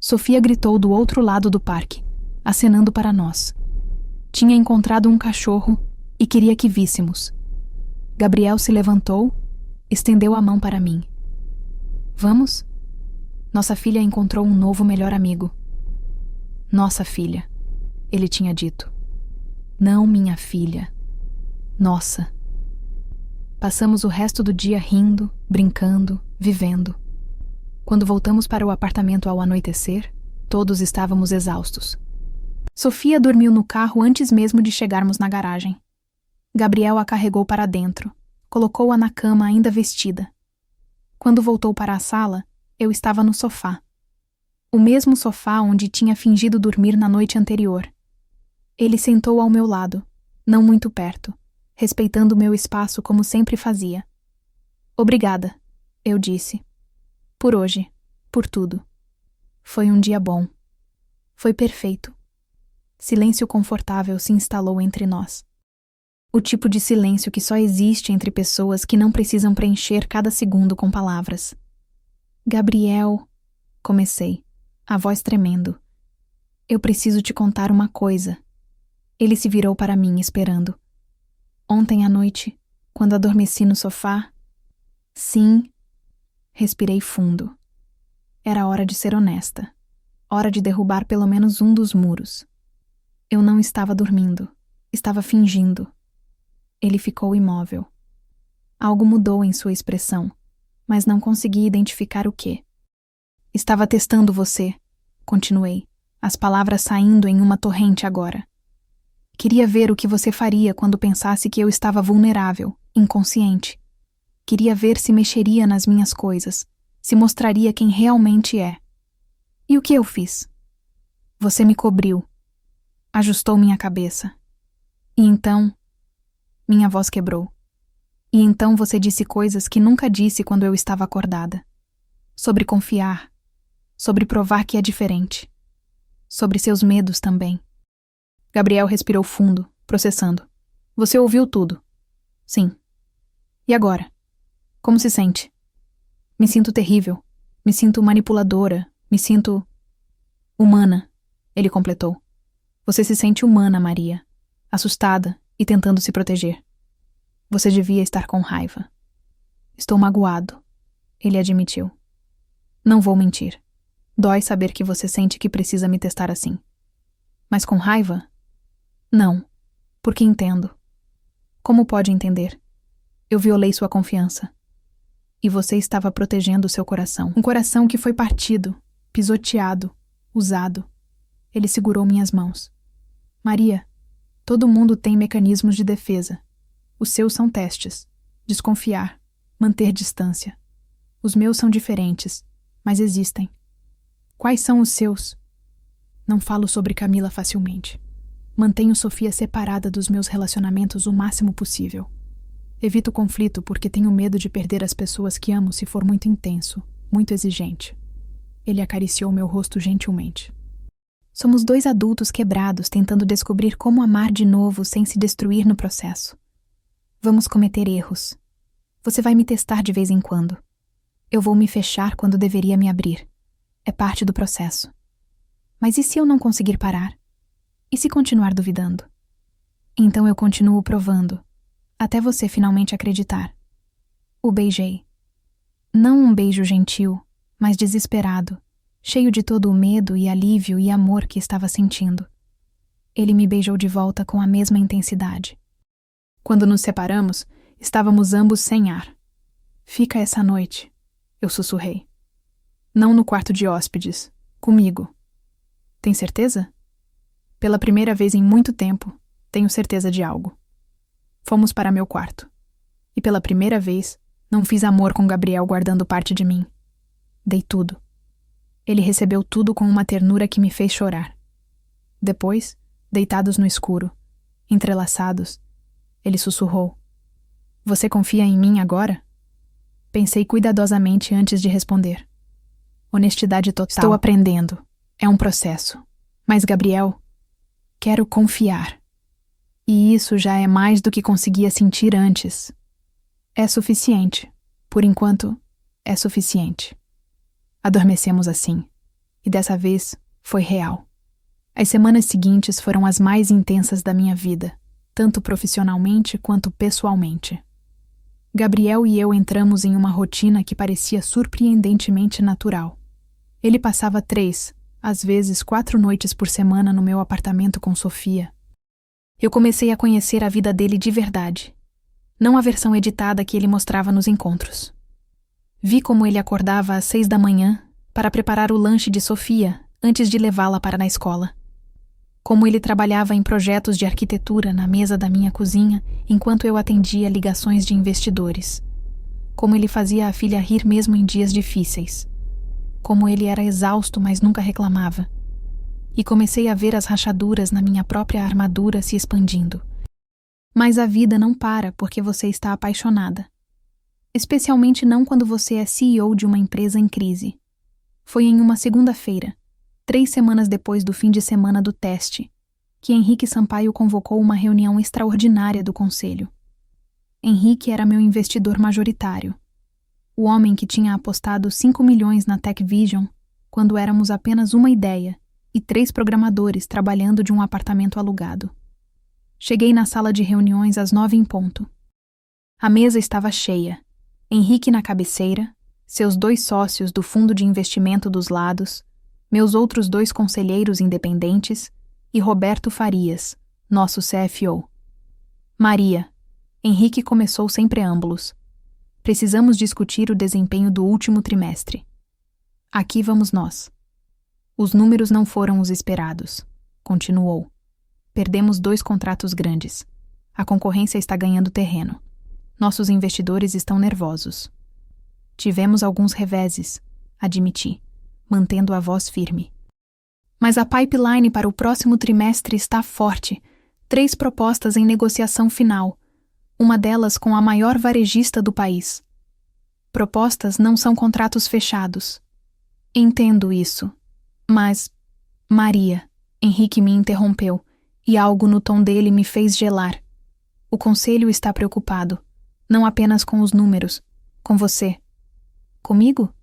Sofia gritou do outro lado do parque, acenando para nós. Tinha encontrado um cachorro e queria que víssemos. Gabriel se levantou, estendeu a mão para mim. Vamos? Nossa filha encontrou um novo melhor amigo. Nossa filha, ele tinha dito. Não minha filha. Nossa. Passamos o resto do dia rindo, brincando, vivendo. Quando voltamos para o apartamento ao anoitecer, todos estávamos exaustos. Sofia dormiu no carro antes mesmo de chegarmos na garagem. Gabriel a carregou para dentro, colocou-a na cama ainda vestida. Quando voltou para a sala, eu estava no sofá. O mesmo sofá onde tinha fingido dormir na noite anterior. Ele sentou ao meu lado, não muito perto, respeitando meu espaço como sempre fazia. Obrigada, eu disse. Por hoje, por tudo. Foi um dia bom. Foi perfeito. Silêncio confortável se instalou entre nós. O tipo de silêncio que só existe entre pessoas que não precisam preencher cada segundo com palavras. Gabriel, comecei, a voz tremendo. Eu preciso te contar uma coisa. Ele se virou para mim, esperando. Ontem à noite, quando adormeci no sofá... Sim, respirei fundo. Era hora de ser honesta. Hora de derrubar pelo menos um dos muros. Eu não estava dormindo. Estava fingindo. Ele ficou imóvel. Algo mudou em sua expressão, mas não consegui identificar o quê. Estava testando você, continuei, as palavras saindo em uma torrente agora. Queria ver o que você faria quando pensasse que eu estava vulnerável, inconsciente. Queria ver se mexeria nas minhas coisas, se mostraria quem realmente é. E o que eu fiz? Você me cobriu, ajustou minha cabeça. E então, minha voz quebrou. E então você disse coisas que nunca disse quando eu estava acordada. Sobre confiar, sobre provar que é diferente, sobre seus medos também. Gabriel respirou fundo, processando. Você ouviu tudo? Sim. E agora? Como se sente? Me sinto terrível. Me sinto manipuladora. Me sinto humana, ele completou. Você se sente humana, Maria. Assustada e tentando se proteger. Você devia estar com raiva. Estou magoado, ele admitiu. Não vou mentir. Dói saber que você sente que precisa me testar assim. Mas com raiva? Não, porque entendo. Como pode entender? Eu violei sua confiança. E você estava protegendo seu coração. Um coração que foi partido, pisoteado, usado. Ele segurou minhas mãos. Maria, todo mundo tem mecanismos de defesa. Os seus são testes. Desconfiar, manter distância. Os meus são diferentes, mas existem. Quais são os seus? Não falo sobre Camila facilmente. Mantenho Sofia separada dos meus relacionamentos o máximo possível. Evito conflito porque tenho medo de perder as pessoas que amo se for muito intenso, muito exigente. Ele acariciou meu rosto gentilmente. Somos dois adultos quebrados tentando descobrir como amar de novo sem se destruir no processo. Vamos cometer erros. Você vai me testar de vez em quando. Eu vou me fechar quando deveria me abrir. É parte do processo. Mas e se eu não conseguir parar? E se continuar duvidando? Então eu continuo provando, até você finalmente acreditar. O beijei. Não um beijo gentil, mas desesperado, cheio de todo o medo e alívio e amor que estava sentindo. Ele me beijou de volta com a mesma intensidade. Quando nos separamos, estávamos ambos sem ar. Fica essa noite, eu sussurrei. Não no quarto de hóspedes, comigo. Tem certeza? Pela primeira vez em muito tempo, tenho certeza de algo. Fomos para meu quarto. E pela primeira vez, não fiz amor com Gabriel guardando parte de mim. Dei tudo. Ele recebeu tudo com uma ternura que me fez chorar. Depois, deitados no escuro, entrelaçados, ele sussurrou. Você confia em mim agora? Pensei cuidadosamente antes de responder. Honestidade total. Estou aprendendo. É um processo. Mas, Gabriel, quero confiar. E isso já é mais do que conseguia sentir antes. É suficiente. Por enquanto, é suficiente. Adormecemos assim. E dessa vez, foi real. As semanas seguintes foram as mais intensas da minha vida, tanto profissionalmente quanto pessoalmente. Gabriel e eu entramos em uma rotina que parecia surpreendentemente natural. Ele passava 3, às vezes 4 noites por semana no meu apartamento com Sofia. Eu comecei a conhecer a vida dele de verdade, não a versão editada que ele mostrava nos encontros. Vi como ele acordava às 6 da manhã para preparar o lanche de Sofia antes de levá-la para na escola. Como ele trabalhava em projetos de arquitetura na mesa da minha cozinha enquanto eu atendia ligações de investidores. Como ele fazia a filha rir mesmo em dias difíceis. Como ele era exausto, mas nunca reclamava. E comecei a ver as rachaduras na minha própria armadura se expandindo. Mas a vida não para porque você está apaixonada. Especialmente não quando você é CEO de uma empresa em crise. Foi em uma segunda-feira, 3 semanas depois do fim de semana do teste, que Henrique Sampaio convocou uma reunião extraordinária do conselho. Henrique era meu investidor majoritário. O homem que tinha apostado 5 milhões na TechVision quando éramos apenas uma ideia e 3 programadores trabalhando de um apartamento alugado. Cheguei na sala de reuniões às 9 em ponto. A mesa estava cheia. Henrique na cabeceira, seus 2 sócios do fundo de investimento dos lados, meus outros 2 conselheiros independentes e Roberto Farias, nosso CFO. Maria, Henrique começou sem preâmbulos. Precisamos discutir o desempenho do último trimestre. Aqui vamos nós. Os números não foram os esperados, continuou. Perdemos 2 contratos grandes. A concorrência está ganhando terreno. Nossos investidores estão nervosos. Tivemos alguns reveses, admiti, mantendo a voz firme. Mas a pipeline para o próximo trimestre está forte. 3 propostas em negociação final, uma delas com a maior varejista do país. Propostas não são contratos fechados. Entendo isso. Mas, Maria, Henrique me interrompeu, e algo no tom dele me fez gelar. O conselho está preocupado, não apenas com os números, com você. Comigo?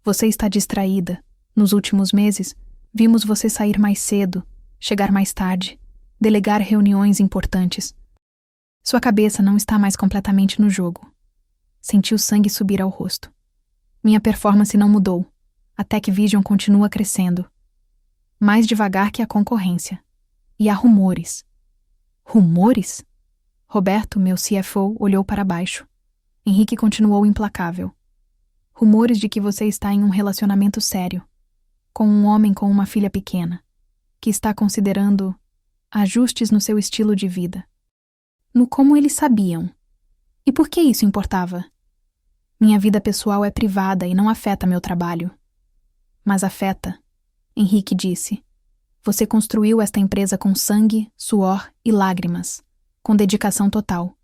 Você está distraída. Nos últimos meses, vimos você sair mais cedo, chegar mais tarde, delegar reuniões importantes. Sua cabeça não está mais completamente no jogo. Senti o sangue subir ao rosto. Minha performance não mudou. A Tech Vision continua crescendo. Mais devagar que a concorrência. E há rumores. Rumores? Roberto, meu CFO, olhou para baixo. Henrique continuou implacável. Rumores de que você está em um relacionamento sério, com um homem com uma filha pequena, que está considerando ajustes no seu estilo de vida. No como eles sabiam. E por que isso importava? Minha vida pessoal é privada e não afeta meu trabalho. Mas afeta, Henrique disse. Você construiu esta empresa com sangue, suor e lágrimas, com dedicação total.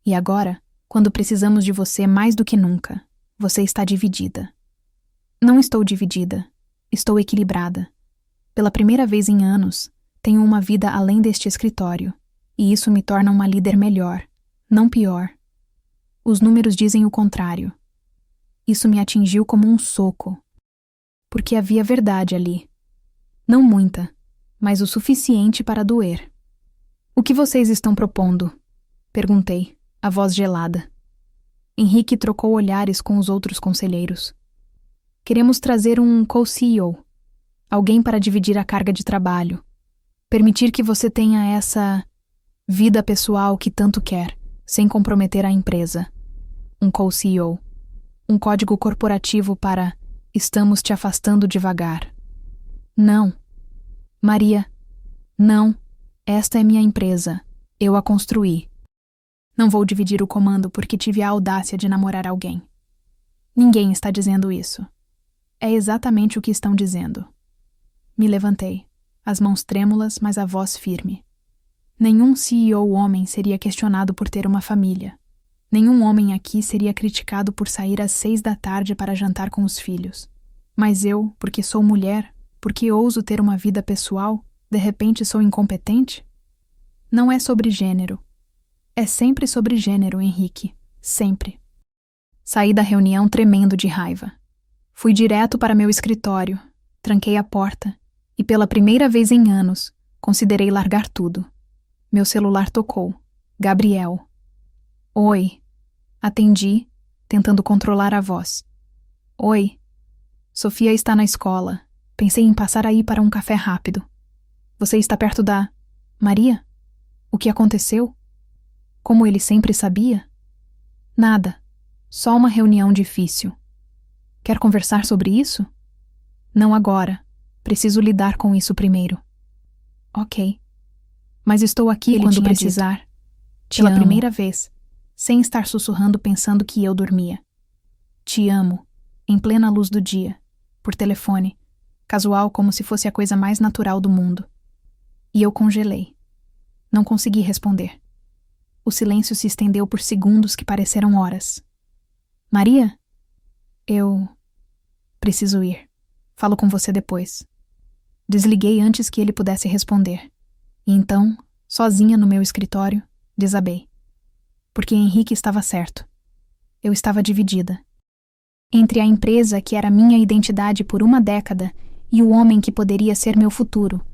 E agora, quando precisamos de você mais do que nunca, você está dividida. Não estou dividida, estou equilibrada. Pela primeira vez em anos, tenho uma vida além deste escritório, e isso me torna uma líder melhor, não pior. Os números dizem o contrário. Isso me atingiu como um soco. Porque havia verdade ali. Não muita, mas o suficiente para doer. O que vocês estão propondo? Perguntei, a voz gelada. Henrique trocou olhares com os outros conselheiros. Queremos trazer um co-CEO, alguém para dividir a carga de trabalho, permitir que você tenha essa vida pessoal que tanto quer, sem comprometer a empresa. Um co-CEO. Um código corporativo para estamos te afastando devagar. Não. Maria, não. Esta é minha empresa. Eu a construí. Não vou dividir o comando porque tive a audácia de namorar alguém. Ninguém está dizendo isso. É exatamente o que estão dizendo. Me levantei, as mãos trêmulas, mas a voz firme. Nenhum CEO homem seria questionado por ter uma família. Nenhum homem aqui seria criticado por sair às 6 da tarde para jantar com os filhos. Mas eu, porque sou mulher, porque ouso ter uma vida pessoal, de repente sou incompetente? Não é sobre gênero. É sempre sobre gênero, Henrique. Sempre. Saí da reunião tremendo de raiva. Fui direto para meu escritório, tranquei a porta e, pela primeira vez em anos, considerei largar tudo. Meu celular tocou. Gabriel. Oi. Atendi, tentando controlar a voz. Oi. Sofia está na escola. Pensei em passar aí para um café rápido. Você está perto da... Maria? O que aconteceu? Como ele sempre sabia? Nada. Só uma reunião difícil. Quer conversar sobre isso? Não agora. Preciso lidar com isso primeiro. Ok. Mas estou aqui quando precisar. Pela primeira vez, sem estar sussurrando pensando que eu dormia. Te amo, em plena luz do dia, por telefone, casual como se fosse a coisa mais natural do mundo. E eu congelei. Não consegui responder. O silêncio se estendeu por segundos que pareceram horas. Maria? Eu... preciso ir. Falo com você depois. Desliguei antes que ele pudesse responder. E então, sozinha no meu escritório, desabei. Porque Henrique estava certo. Eu estava dividida. Entre a empresa que era minha identidade por uma década e o homem que poderia ser meu futuro.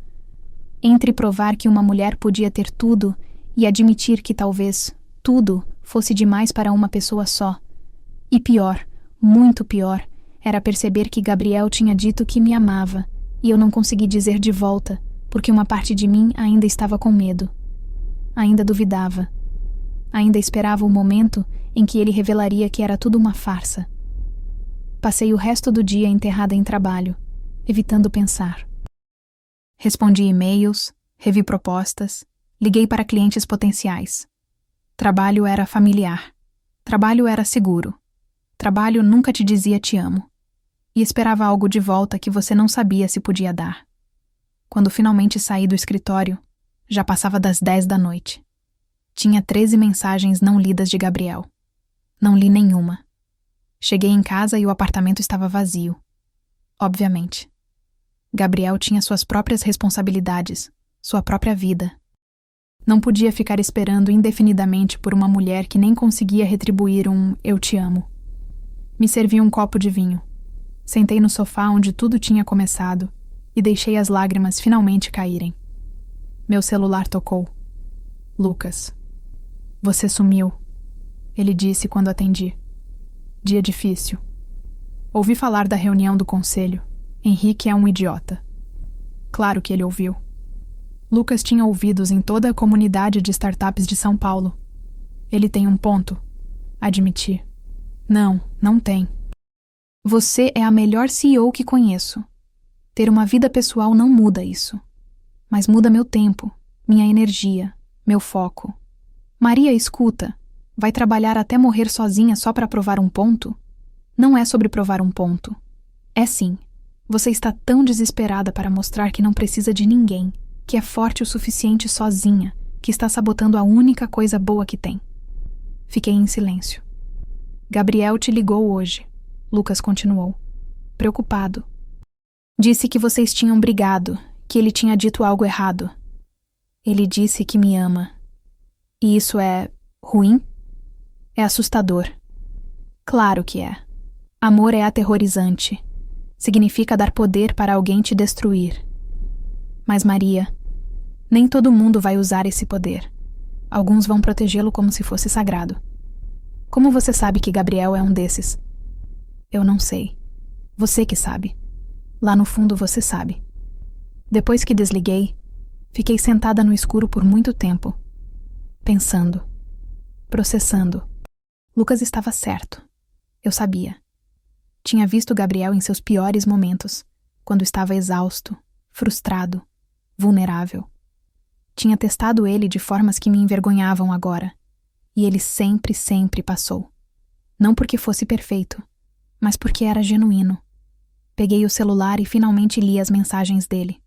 Entre provar que uma mulher podia ter tudo e admitir que talvez tudo fosse demais para uma pessoa só. E pior, muito pior, era perceber que Gabriel tinha dito que me amava e eu não consegui dizer de volta, porque uma parte de mim ainda estava com medo. Ainda duvidava. Ainda esperava o momento em que ele revelaria que era tudo uma farsa. Passei o resto do dia enterrada em trabalho, evitando pensar. Respondi e-mails, revi propostas, liguei para clientes potenciais. Trabalho era familiar. Trabalho era seguro. Trabalho nunca te dizia te amo. E esperava algo de volta que você não sabia se podia dar. Quando finalmente saí do escritório, já passava das 10 da noite. Tinha 13 mensagens não lidas de Gabriel. Não li nenhuma. Cheguei em casa e o apartamento estava vazio. Obviamente. Gabriel tinha suas próprias responsabilidades, sua própria vida. Não podia ficar esperando indefinidamente por uma mulher que nem conseguia retribuir um "eu te amo". Me servi um copo de vinho. Sentei no sofá onde tudo tinha começado e deixei as lágrimas finalmente caírem. Meu celular tocou. Lucas. Você sumiu, ele disse quando atendi. Dia difícil. Ouvi falar da reunião do conselho. Henrique é um idiota. Claro que ele ouviu. Lucas tinha ouvidos em toda a comunidade de startups de São Paulo. Ele tem um ponto. Admiti. Não, não tem. Você é a melhor CEO que conheço. Ter uma vida pessoal não muda isso. Mas muda meu tempo, minha energia, meu foco. Maria, escuta. Vai trabalhar até morrer sozinha só para provar um ponto? Não é sobre provar um ponto. É sim. Você está tão desesperada para mostrar que não precisa de ninguém, que é forte o suficiente sozinha, que está sabotando a única coisa boa que tem. Fiquei em silêncio. Gabriel te ligou hoje. Lucas continuou. Preocupado. Disse que vocês tinham brigado, que ele tinha dito algo errado. Ele disse que me ama. E isso é ruim? É assustador. Claro que é. Amor é aterrorizante. Significa dar poder para alguém te destruir. Mas Maria, nem todo mundo vai usar esse poder. Alguns vão protegê-lo como se fosse sagrado. Como você sabe que Gabriel é um desses? Eu não sei. Você que sabe. Lá no fundo você sabe. Depois que desliguei, fiquei sentada no escuro por muito tempo. Pensando. Processando. Lucas estava certo. Eu sabia. Tinha visto Gabriel em seus piores momentos, quando estava exausto, frustrado, vulnerável. Tinha testado ele de formas que me envergonhavam agora. E ele sempre, sempre passou. Não porque fosse perfeito, mas porque era genuíno. Peguei o celular e finalmente li as mensagens dele.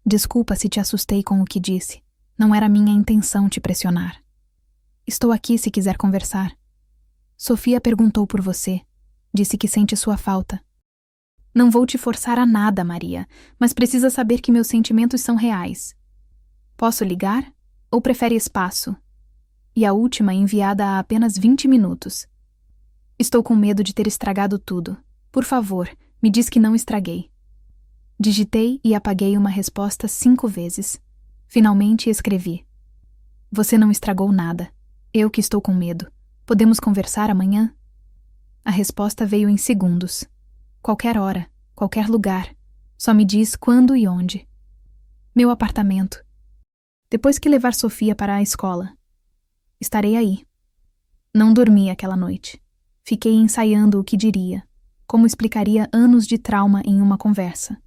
Desculpa se te assustei com o que disse. Não era minha intenção te pressionar. Estou aqui se quiser conversar. Sofia perguntou por você. Disse que sente sua falta. Não vou te forçar a nada, Maria, mas precisa saber que meus sentimentos são reais. Posso ligar? Ou prefere espaço? E a última enviada há apenas 20 minutos. Estou com medo de ter estragado tudo. Por favor, me diz que não estraguei. Digitei e apaguei uma resposta 5 vezes. Finalmente escrevi. Você não estragou nada. Eu que estou com medo. Podemos conversar amanhã? A resposta veio em segundos. Qualquer hora, qualquer lugar. Só me diz quando e onde. Meu apartamento. Depois que levar Sofia para a escola. Estarei aí. Não dormi aquela noite. Fiquei ensaiando o que diria, como explicaria anos de trauma em uma conversa.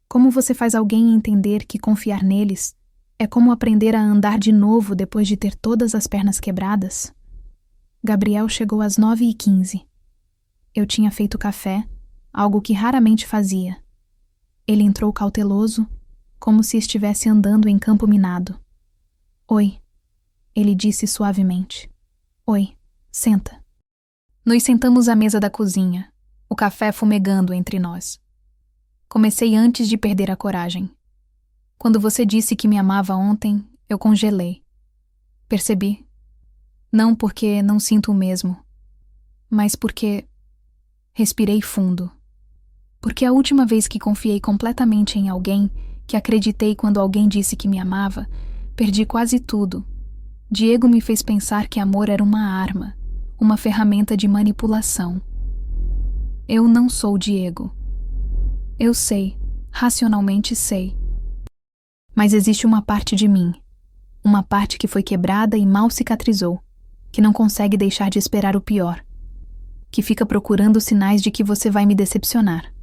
Como você faz alguém entender que confiar neles é como aprender a andar de novo depois de ter todas as pernas quebradas? Gabriel chegou às 9h15. Eu tinha feito café, algo que raramente fazia. Ele entrou cauteloso, como se estivesse andando em campo minado. Oi. Ele disse suavemente. Oi, senta. Nos sentamos à mesa da cozinha, o café fumegando entre nós. Comecei antes de perder a coragem. Quando você disse que me amava ontem, eu congelei. Percebi. Não porque não sinto o mesmo, mas porque respirei fundo. Porque a última vez que confiei completamente em alguém, que acreditei quando alguém disse que me amava, perdi quase tudo. Diego me fez pensar que amor era uma arma, uma ferramenta de manipulação. Eu não sou Diego. Eu sei, racionalmente sei. Mas existe uma parte de mim, uma parte que foi quebrada e mal cicatrizou, que não consegue deixar de esperar o pior, que fica procurando sinais de que você vai me decepcionar.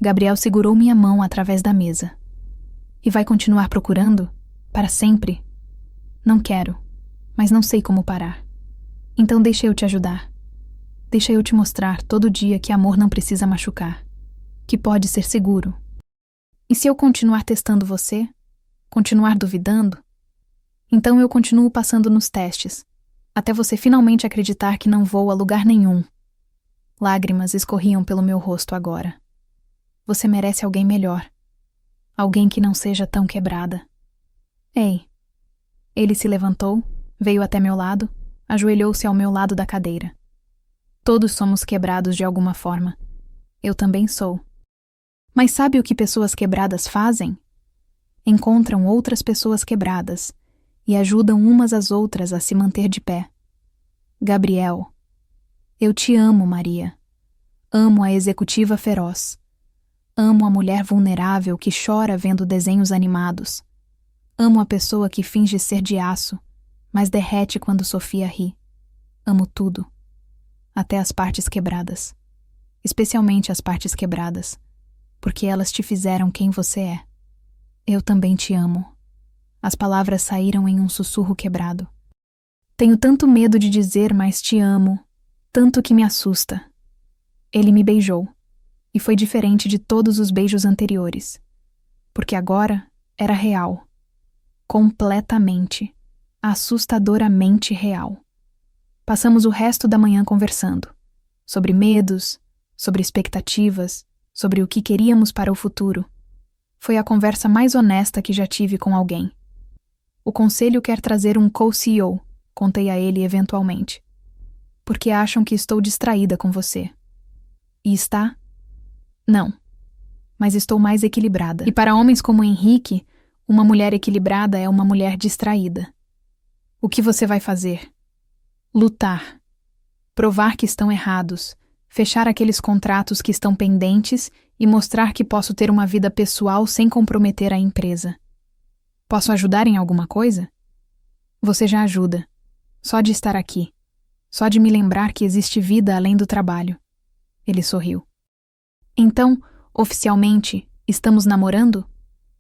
Gabriel segurou minha mão através da mesa. E vai continuar procurando? Para sempre? Não quero, mas não sei como parar. Então deixa eu te ajudar. Deixa eu te mostrar todo dia que amor não precisa machucar, que pode ser seguro. E se eu continuar testando você, continuar duvidando, então eu continuo passando nos testes, até você finalmente acreditar que não vou a lugar nenhum. Lágrimas escorriam pelo meu rosto agora. Você merece alguém melhor. Alguém que não seja tão quebrada. Ei. Ele se levantou, veio até meu lado, ajoelhou-se ao meu lado da cadeira. Todos somos quebrados de alguma forma. Eu também sou. Mas sabe o que pessoas quebradas fazem? Encontram outras pessoas quebradas e ajudam umas às outras a se manter de pé. Gabriel. Eu te amo, Maria. Amo a executiva feroz. Amo a mulher vulnerável que chora vendo desenhos animados. Amo a pessoa que finge ser de aço, mas derrete quando Sofia ri. Amo tudo. Até as partes quebradas. Especialmente as partes quebradas, porque elas te fizeram quem você é. Eu também te amo. As palavras saíram em um sussurro quebrado. Tenho tanto medo de dizer, mas te amo, tanto que me assusta. Ele me beijou, e foi diferente de todos os beijos anteriores, porque agora era real. Completamente, assustadoramente real. Passamos o resto da manhã conversando, sobre medos, sobre expectativas, sobre o que queríamos para o futuro. Foi a conversa mais honesta que já tive com alguém. O conselho quer trazer um co-CEO, contei a ele eventualmente. Porque acham que estou distraída com você. E está? Não. Mas estou mais equilibrada. E para homens como Henrique, uma mulher equilibrada é uma mulher distraída. O que você vai fazer? Lutar. Provar que estão errados. Fechar aqueles contratos que estão pendentes e mostrar que posso ter uma vida pessoal sem comprometer a empresa. Posso ajudar em alguma coisa? Você já ajuda. Só de estar aqui. Só de me lembrar que existe vida além do trabalho. Ele sorriu. Então, oficialmente, estamos namorando?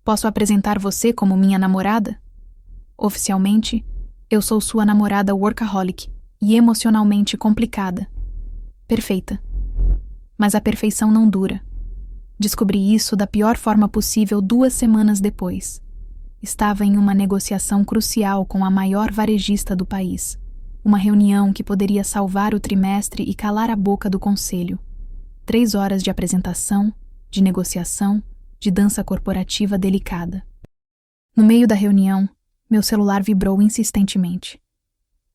Posso apresentar você como minha namorada? Oficialmente, eu sou sua namorada workaholic e emocionalmente complicada. Perfeita. Mas a perfeição não dura. Descobri isso da pior forma possível 2 semanas depois. Estava em uma negociação crucial com a maior varejista do país. Uma reunião que poderia salvar o trimestre e calar a boca do conselho. 3 horas de apresentação, de negociação, de dança corporativa delicada. No meio da reunião, meu celular vibrou insistentemente.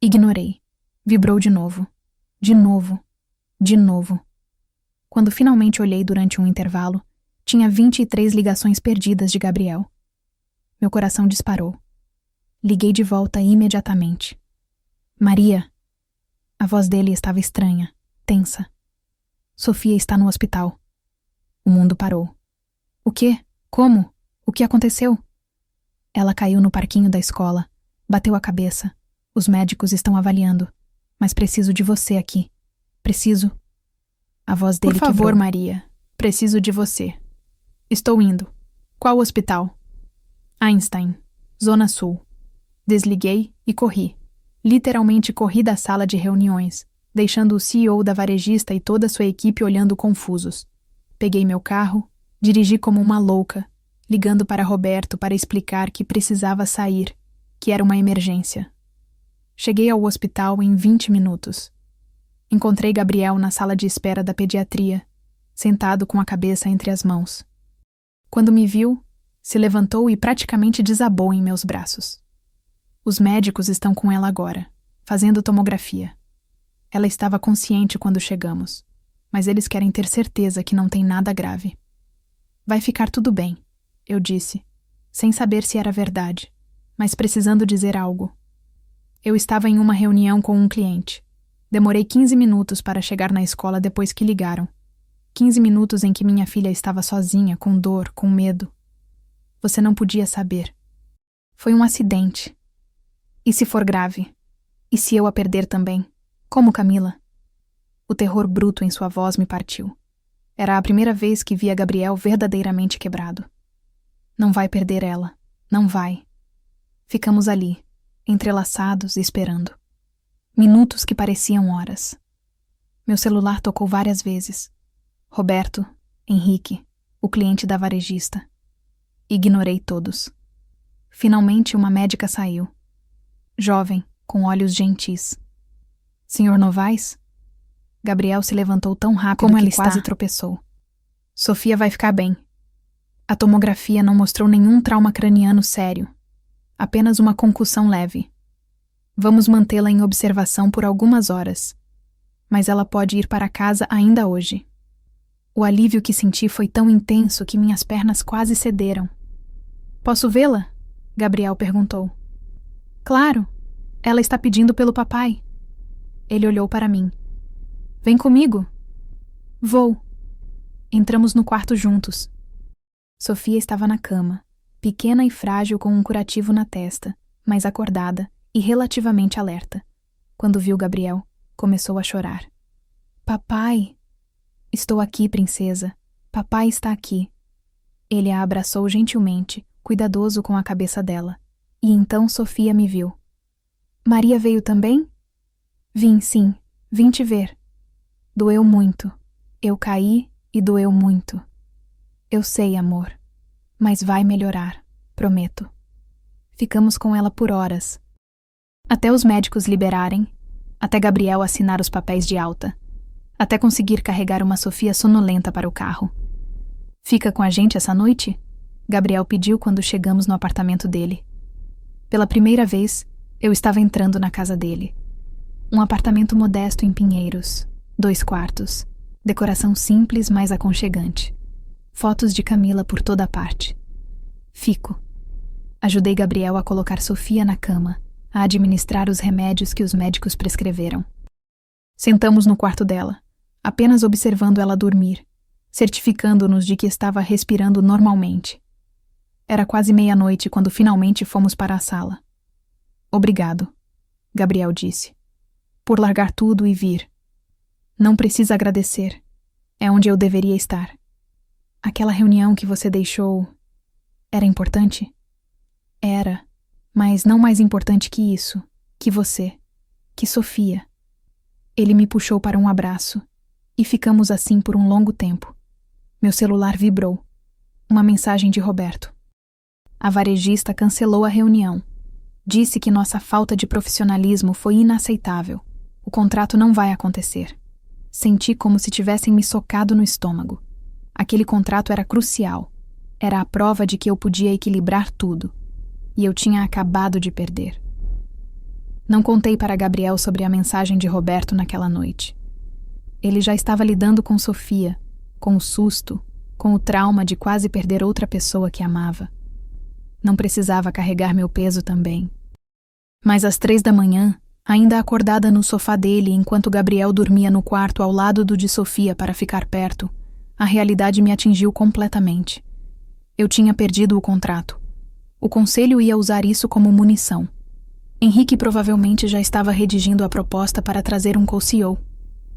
Ignorei. Vibrou de novo. De novo. De novo. Quando finalmente olhei durante um intervalo, tinha 23 ligações perdidas de Gabriel. Meu coração disparou. Liguei de volta imediatamente. Maria. A voz dele estava estranha, tensa. Sofia está no hospital. O mundo parou. O quê? Como? O que aconteceu? Ela caiu no parquinho da escola, bateu a cabeça. Os médicos estão avaliando, mas preciso de você aqui. Preciso. A voz dele quebrou. Por favor, Maria. Preciso de você. Estou indo. Qual hospital? Einstein, Zona Sul. Desliguei e corri. Literalmente corri da sala de reuniões, deixando o CEO da varejista e toda a sua equipe olhando confusos. Peguei meu carro, dirigi como uma louca, ligando para Roberto para explicar que precisava sair, que era uma emergência. Cheguei ao hospital em 20 minutos. Encontrei Gabriel na sala de espera da pediatria, sentado com a cabeça entre as mãos. Quando me viu, se levantou e praticamente desabou em meus braços. Os médicos estão com ela agora, fazendo tomografia. Ela estava consciente quando chegamos, mas eles querem ter certeza que não tem nada grave. Vai ficar tudo bem, eu disse, sem saber se era verdade, mas precisando dizer algo. Eu estava em uma reunião com um cliente. Demorei 15 minutos para chegar na escola depois que ligaram. 15 minutos em que minha filha estava sozinha, com dor, com medo. Você não podia saber. Foi um acidente. E se for grave? E se eu a perder também? Como Camila? O terror bruto em sua voz me partiu. Era a primeira vez que via Gabriel verdadeiramente quebrado. Não vai perder ela. Não vai. Ficamos ali, entrelaçados, esperando. Minutos que pareciam horas. Meu celular tocou várias vezes. Roberto, Henrique, o cliente da varejista. Ignorei todos. Finalmente uma médica saiu. Jovem, com olhos gentis. Senhor Novaes? Gabriel se levantou tão rápido Como ela que quase está? tropeçou. Sofia vai ficar bem. A tomografia não mostrou nenhum trauma craniano sério. Apenas uma concussão leve. Vamos mantê-la em observação por algumas horas. Mas ela pode ir para casa ainda hoje. O alívio que senti foi tão intenso que minhas pernas quase cederam. Posso vê-la? Gabriel perguntou. Claro, ela está pedindo pelo papai. Ele olhou para mim. Vem comigo. Vou. Entramos no quarto juntos. Sofia estava na cama, pequena e frágil com um curativo na testa, mas acordada e relativamente alerta. Quando viu Gabriel, começou a chorar. Papai! Estou aqui, princesa. Papai está aqui. Ele a abraçou gentilmente, cuidadoso com a cabeça dela. E então Sofia me viu. Maria veio também? Vim, sim. Vim te ver. Doeu muito. Eu caí e doeu muito. Eu sei, amor. Mas vai melhorar, prometo. Ficamos com ela por horas. Até os médicos liberarem, até Gabriel assinar os papéis de alta, até conseguir carregar uma Sofia sonolenta para o carro. Fica com a gente essa noite? Gabriel pediu quando chegamos no apartamento dele. Pela primeira vez, eu estava entrando na casa dele. Um apartamento modesto em Pinheiros, 2 quartos, decoração simples, mas aconchegante. Fotos de Camila por toda a parte. Fico. Ajudei Gabriel a colocar Sofia na cama, a administrar os remédios que os médicos prescreveram. Sentamos no quarto dela, apenas observando ela dormir, certificando-nos de que estava respirando normalmente. Era quase meia-noite quando finalmente fomos para a sala. Obrigado, Gabriel disse, por largar tudo e vir. Não precisa agradecer. É onde eu deveria estar. Aquela reunião que você deixou era importante? Era, mas não mais importante que isso, que você, que Sofia. Ele me puxou para um abraço e ficamos assim por um longo tempo. Meu celular vibrou. Uma mensagem de Roberto. A varejista cancelou a reunião. Disse que nossa falta de profissionalismo foi inaceitável. O contrato não vai acontecer. Senti como se tivessem me socado no estômago. Aquele contrato era crucial. Era a prova de que eu podia equilibrar tudo. E eu tinha acabado de perder. Não contei para Gabriel sobre a mensagem de Roberto naquela noite. Ele já estava lidando com Sofia, com o susto, com o trauma de quase perder outra pessoa que amava. Não precisava carregar meu peso também. Mas às 3 da manhã, ainda acordada no sofá dele enquanto Gabriel dormia no quarto ao lado do de Sofia para ficar perto, a realidade me atingiu completamente. Eu tinha perdido o contrato. O conselho ia usar isso como munição. Henrique provavelmente já estava redigindo a proposta para trazer um co-CEO.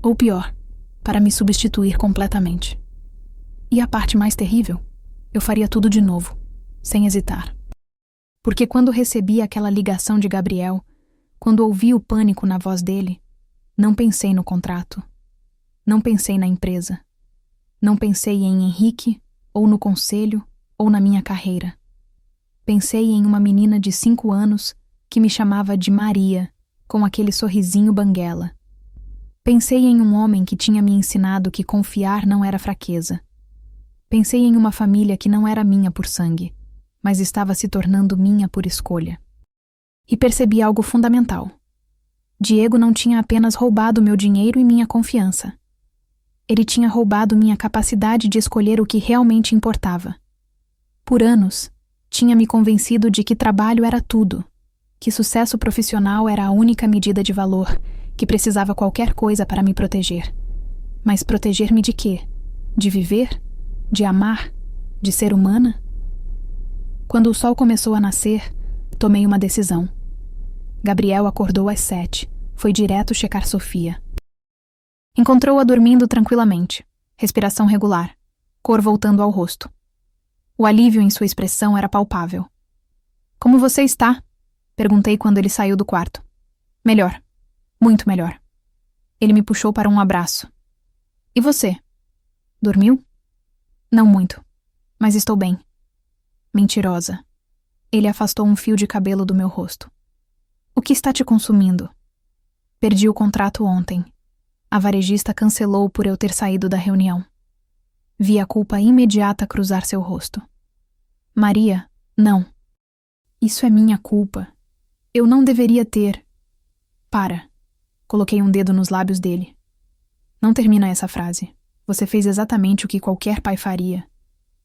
Ou pior, para me substituir completamente. E a parte mais terrível? Eu faria tudo de novo, sem hesitar. Porque quando recebi aquela ligação de Gabriel, quando ouvi o pânico na voz dele, não pensei no contrato. Não pensei na empresa. Não pensei em Henrique, ou no conselho, ou na minha carreira. Pensei em uma menina de 5 anos que me chamava de Maria, com aquele sorrisinho banguela. Pensei em um homem que tinha me ensinado que confiar não era fraqueza. Pensei em uma família que não era minha por sangue, mas estava se tornando minha por escolha. E percebi algo fundamental. Diego não tinha apenas roubado meu dinheiro e minha confiança. Ele tinha roubado minha capacidade de escolher o que realmente importava. Por anos, tinha me convencido de que trabalho era tudo, que sucesso profissional era a única medida de valor, que precisava qualquer coisa para me proteger. Mas proteger-me de quê? De viver? De amar? De ser humana? Quando o sol começou a nascer, tomei uma decisão. Gabriel acordou às 7, foi direto checar Sofia. Encontrou-a dormindo tranquilamente, respiração regular, cor voltando ao rosto. O alívio em sua expressão era palpável. Como você está? Perguntei quando ele saiu do quarto. Melhor. Muito melhor. Ele me puxou para um abraço. E você? Dormiu? Não muito, mas estou bem. Mentirosa. Ele afastou um fio de cabelo do meu rosto. O que está te consumindo? Perdi o contrato ontem. A varejista cancelou por eu ter saído da reunião. Vi a culpa imediata cruzar seu rosto. Maria, não. Isso é minha culpa. Eu não deveria ter. Para. Coloquei um dedo nos lábios dele. Não termina essa frase. Você fez exatamente o que qualquer pai faria.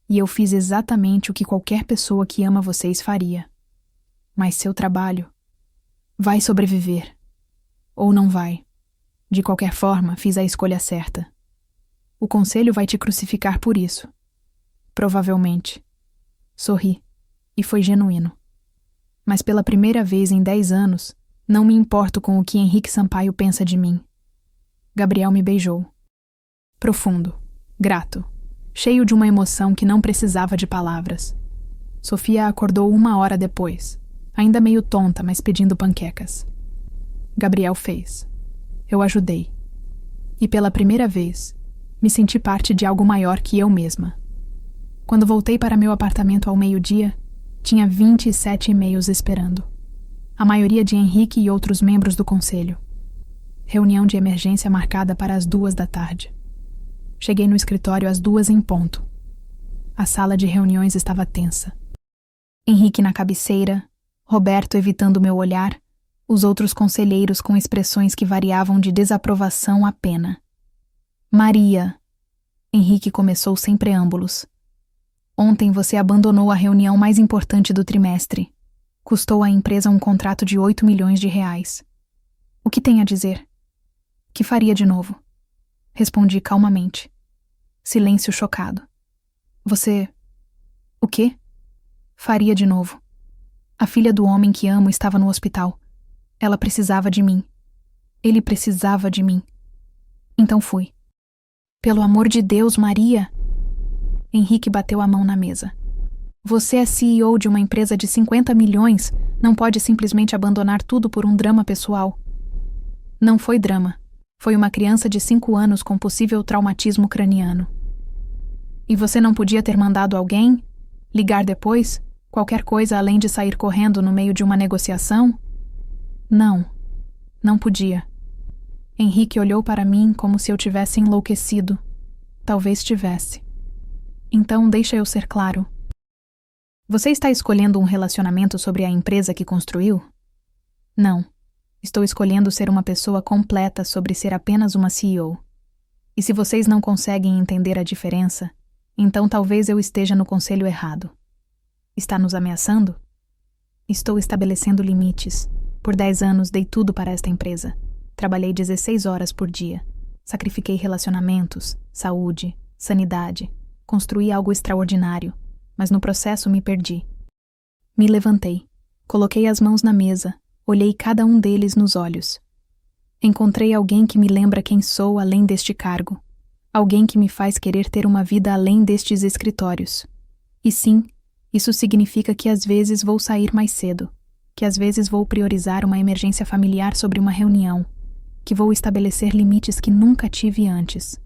E eu fiz exatamente o que qualquer pessoa que ama vocês faria. Mas seu trabalho vai sobreviver. Ou não vai. De qualquer forma, fiz a escolha certa. O conselho vai te crucificar por isso. Provavelmente. Sorri. E foi genuíno. Mas pela primeira vez em 10 anos, não me importo com o que Henrique Sampaio pensa de mim. Gabriel me beijou. Profundo, grato, cheio de uma emoção que não precisava de palavras. Sofia acordou 1 hora depois, ainda meio tonta, mas pedindo panquecas. Gabriel fez. Eu ajudei. E pela primeira vez, me senti parte de algo maior que eu mesma. Quando voltei para meu apartamento ao meio-dia, tinha 27 e-mails esperando. A maioria de Henrique e outros membros do conselho. Reunião de emergência marcada para as 2 da tarde. Cheguei no escritório às 2 em ponto. A sala de reuniões estava tensa. Henrique na cabeceira, Roberto evitando meu olhar, os outros conselheiros com expressões que variavam de desaprovação a pena. Maria. Henrique começou sem preâmbulos. Ontem você abandonou a reunião mais importante do trimestre. Custou à empresa um contrato de 8 milhões de reais. O que tem a dizer? Que faria de novo? Respondi calmamente. Silêncio chocado. Você... O quê? Faria de novo. A filha do homem que amo estava no hospital. Ela precisava de mim. Ele precisava de mim. Então fui. Pelo amor de Deus, Maria! Henrique bateu a mão na mesa. Você é CEO de uma empresa de 50 milhões, não pode simplesmente abandonar tudo por um drama pessoal. Não foi drama. Foi uma criança de 5 anos com possível traumatismo craniano. E você não podia ter mandado alguém? Ligar depois? Qualquer coisa além de sair correndo no meio de uma negociação? Não. Não podia. Henrique olhou para mim como se eu tivesse enlouquecido. Talvez tivesse. Então, deixa eu ser claro. Você está escolhendo um relacionamento sobre a empresa que construiu? Não. Estou escolhendo ser uma pessoa completa sobre ser apenas uma CEO. E se vocês não conseguem entender a diferença, então talvez eu esteja no conselho errado. Está nos ameaçando? Estou estabelecendo limites. Por 10 anos dei tudo para esta empresa. Trabalhei 16 horas por dia. Sacrifiquei relacionamentos, saúde, sanidade. Construí algo extraordinário, mas no processo me perdi. Me levantei, coloquei as mãos na mesa, olhei cada um deles nos olhos. Encontrei alguém que me lembra quem sou além deste cargo. Alguém que me faz querer ter uma vida além destes escritórios. E sim, isso significa que às vezes vou sair mais cedo, que às vezes vou priorizar uma emergência familiar sobre uma reunião, que vou estabelecer limites que nunca tive antes.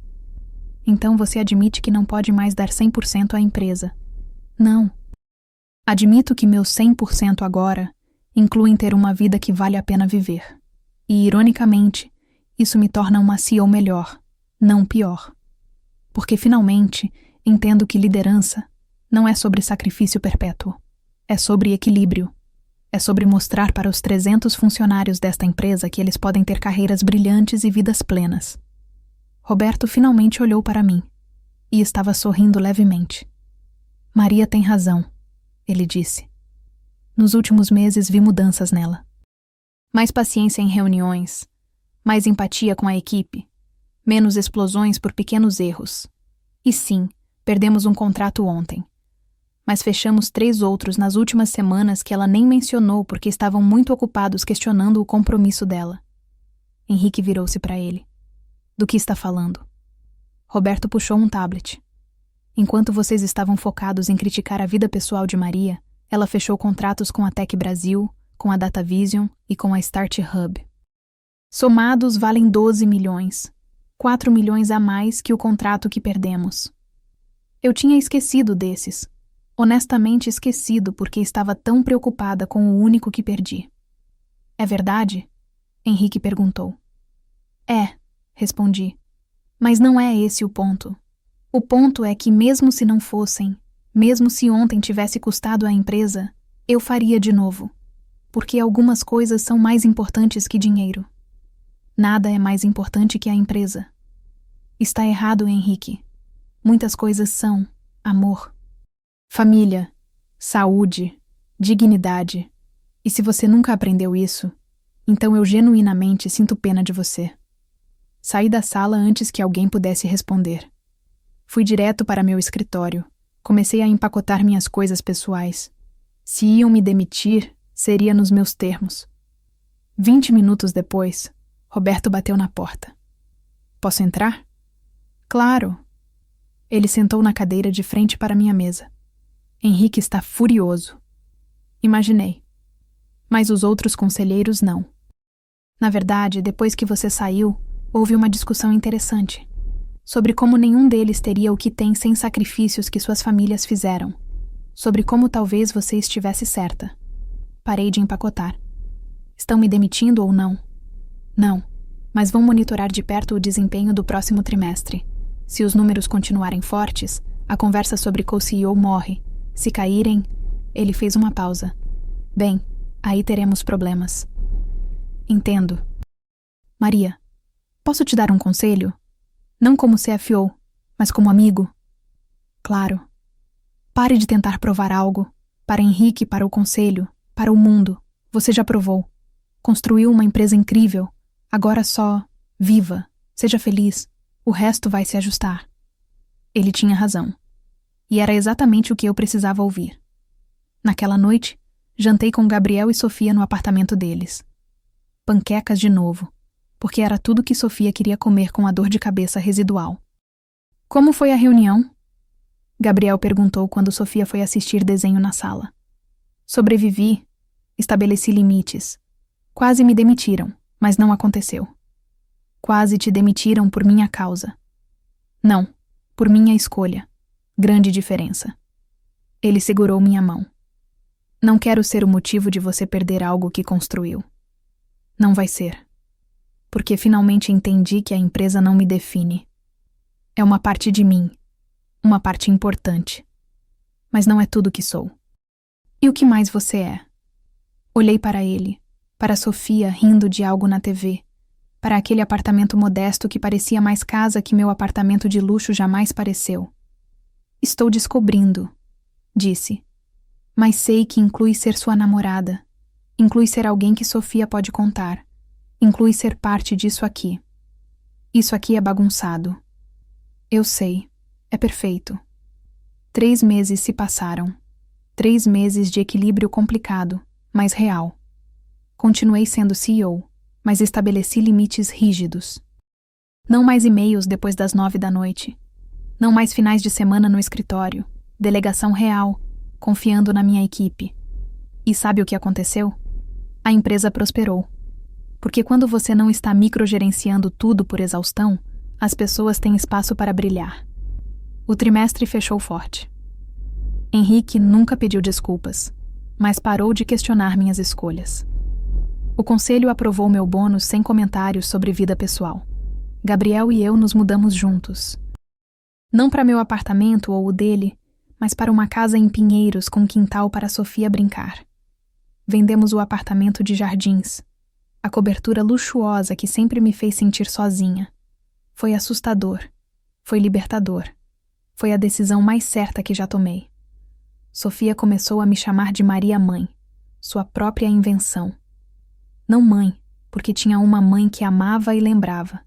Então você admite que não pode mais dar 100% à empresa. Não. Admito que meus 100% agora incluem ter uma vida que vale a pena viver. E, ironicamente, isso me torna uma CEO melhor, não pior. Porque, finalmente, entendo que liderança não é sobre sacrifício perpétuo. É sobre equilíbrio. É sobre mostrar para os 300 funcionários desta empresa que eles podem ter carreiras brilhantes e vidas plenas. Roberto finalmente olhou para mim e estava sorrindo levemente. Maria tem razão, ele disse. Nos últimos meses vi mudanças nela. Mais paciência em reuniões, mais empatia com a equipe, menos explosões por pequenos erros. E sim, perdemos um contrato ontem. Mas fechamos 3 outros nas últimas semanas que ela nem mencionou porque estavam muito ocupados questionando o compromisso dela. Henrique virou-se para ele. Do que está falando? Roberto puxou um tablet. Enquanto vocês estavam focados em criticar a vida pessoal de Maria, ela fechou contratos com a Tech Brasil, com a DataVision e com a Start Hub. Somados valem 12 milhões. 4 milhões a mais que o contrato que perdemos. Eu tinha esquecido desses. Honestamente esquecido porque estava tão preocupada com o único que perdi. É verdade? Henrique perguntou. É, respondi. Mas não é esse o ponto. O ponto é que mesmo se não fossem, mesmo se ontem tivesse custado à empresa, eu faria de novo. Porque algumas coisas são mais importantes que dinheiro. Nada é mais importante que a empresa. Está errado, Henrique. Muitas coisas são amor, família, saúde, dignidade. E se você nunca aprendeu isso, então eu genuinamente sinto pena de você. Saí da sala antes que alguém pudesse responder. Fui direto para meu escritório. Comecei a empacotar minhas coisas pessoais. Se iam me demitir, seria nos meus termos. 20 minutos depois, Roberto bateu na porta. Posso entrar? Claro. Ele sentou na cadeira de frente para minha mesa. Henrique está furioso. Imaginei. Mas os outros conselheiros não. Na verdade, depois que você saiu, houve uma discussão interessante. Sobre como nenhum deles teria o que tem sem sacrifícios que suas famílias fizeram. Sobre como talvez você estivesse certa. Parei de empacotar. Estão me demitindo ou não? Não, mas vão monitorar de perto o desempenho do próximo trimestre. Se os números continuarem fortes, a conversa sobre co-CEO morre. Se caírem, ele fez uma pausa. Bem, aí teremos problemas. Entendo. Maria, posso te dar um conselho? Não como CFO, mas como amigo? Claro. Pare de tentar provar algo. Para Henrique, para o conselho, para o mundo. Você já provou. Construiu uma empresa incrível. Agora só viva, seja feliz. O resto vai se ajustar. Ele tinha razão. E era exatamente o que eu precisava ouvir. Naquela noite, jantei com Gabriel e Sofia no apartamento deles. Panquecas de novo, porque era tudo que Sofia queria comer com a dor de cabeça residual. Como foi a reunião? Gabriel perguntou quando Sofia foi assistir desenho na sala. Sobrevivi. Estabeleci limites. Quase me demitiram, mas não aconteceu. Quase te demitiram por minha causa. Não, por minha escolha. Grande diferença. Ele segurou minha mão. Não quero ser o motivo de você perder algo que construiu. Não vai ser. Porque finalmente entendi que a empresa não me define. É uma parte de mim. Uma parte importante. Mas não é tudo que sou. E o que mais você é? Olhei para ele, para Sofia rindo de algo na TV, para aquele apartamento modesto que parecia mais casa que meu apartamento de luxo jamais pareceu. Estou descobrindo, disse. Mas sei que inclui ser sua namorada. Inclui ser alguém que Sofia pode contar. Inclui ser parte disso aqui. Isso aqui é bagunçado. Eu sei. É perfeito. 3 meses se passaram. 3 meses de equilíbrio complicado, mas real. Continuei sendo CEO, mas estabeleci limites rígidos. Não mais e-mails depois das 9 da noite. Não mais finais de semana no escritório. Delegação real, confiando na minha equipe. E sabe o que aconteceu? A empresa prosperou. Porque quando você não está microgerenciando tudo por exaustão, as pessoas têm espaço para brilhar. O trimestre fechou forte. Henrique nunca pediu desculpas, mas parou de questionar minhas escolhas. O conselho aprovou meu bônus sem comentários sobre vida pessoal. Gabriel e eu nos mudamos juntos. Não para meu apartamento ou o dele, mas para uma casa em Pinheiros com quintal para Sofia brincar. Vendemos o apartamento de jardins, a cobertura luxuosa que sempre me fez sentir sozinha. Foi assustador, foi libertador, foi a decisão mais certa que já tomei. Sofia começou a me chamar de Maria Mãe, sua própria invenção. Não mãe, porque tinha uma mãe que amava e lembrava,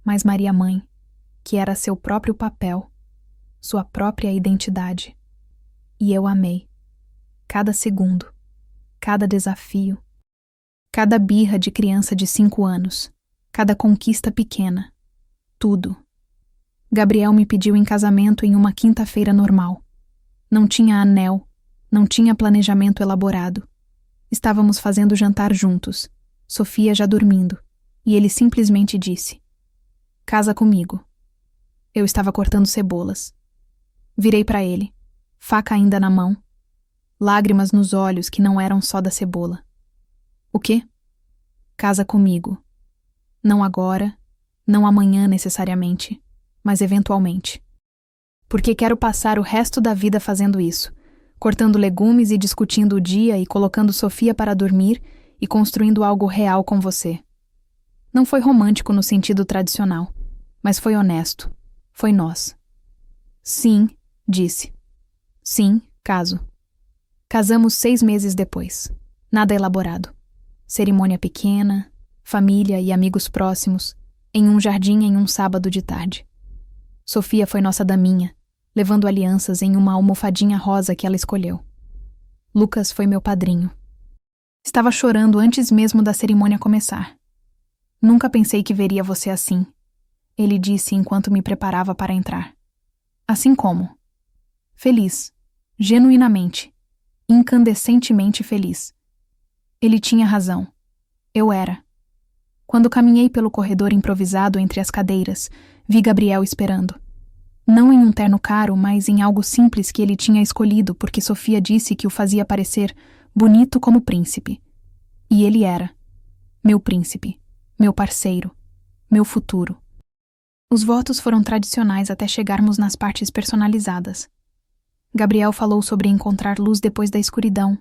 mas Maria Mãe, que era seu próprio papel, sua própria identidade. E eu amei. Cada segundo, cada desafio, cada birra de criança de 5 anos, cada conquista pequena, tudo. Gabriel me pediu em casamento em uma quinta-feira normal. Não tinha anel, não tinha planejamento elaborado. Estávamos fazendo jantar juntos, Sofia já dormindo. e ele simplesmente disse: "Casa comigo." Eu estava cortando cebolas. Virei para ele, faca ainda na mão, lágrimas nos olhos que não eram só da cebola. "O quê?" "Casa comigo. Não agora, não amanhã necessariamente, mas eventualmente. Porque quero passar o resto da vida fazendo isso, cortando legumes e discutindo o dia e colocando Sofia para dormir e construindo algo real com você." Não foi romântico no sentido tradicional, mas foi honesto. Foi nós. "Sim", disse. "Sim, caso." Casamos 6 meses depois. Nada elaborado. Cerimônia pequena, família e amigos próximos, em um jardim em um sábado de tarde. Sofia foi nossa daminha, levando alianças em uma almofadinha rosa que ela escolheu. Lucas foi meu padrinho. Estava chorando antes mesmo da cerimônia começar. "Nunca pensei que veria você assim", ele disse enquanto me preparava para entrar. "Assim como?" "Feliz. Genuinamente. Incandescentemente feliz." Ele tinha razão. Eu era. Quando caminhei pelo corredor improvisado entre as cadeiras, vi Gabriel esperando. Não em um terno caro, mas em algo simples que ele tinha escolhido porque Sofia disse que o fazia parecer bonito como príncipe. E ele era. Meu príncipe. Meu parceiro. Meu futuro. Os votos foram tradicionais até chegarmos nas partes personalizadas. Gabriel falou sobre encontrar luz depois da escuridão,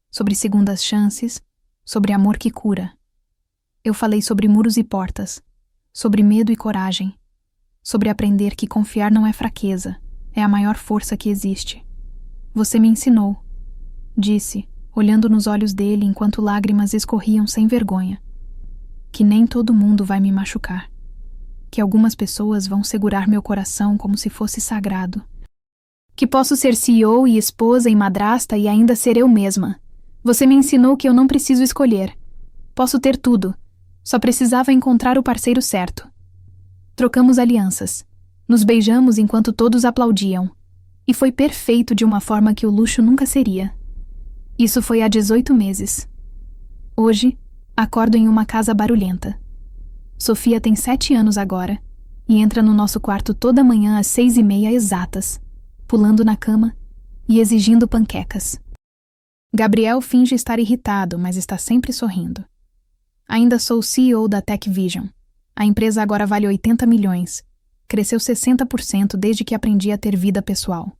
sobre segundas chances, sobre amor que cura. Eu falei sobre muros e portas, sobre medo e coragem, sobre aprender que confiar não é fraqueza, é a maior força que existe. "Você me ensinou", disse, olhando nos olhos dele enquanto lágrimas escorriam sem vergonha. "Que nem todo mundo vai me machucar. Que algumas pessoas vão segurar meu coração como se fosse sagrado. Que posso ser CEO e esposa e madrasta e ainda ser eu mesma. Você me ensinou que eu não preciso escolher. Posso ter tudo. Só precisava encontrar o parceiro certo." Trocamos alianças. Nos beijamos enquanto todos aplaudiam. E foi perfeito de uma forma que o luxo nunca seria. Isso foi há 18 meses. Hoje, acordo em uma casa barulhenta. Sofia tem 7 anos agora e entra no nosso quarto toda manhã às 6:30 exatas, pulando na cama e exigindo panquecas. Gabriel finge estar irritado, mas está sempre sorrindo. Ainda sou CEO da Tech Vision. A empresa agora vale 80 milhões. Cresceu 60% desde que aprendi a ter vida pessoal.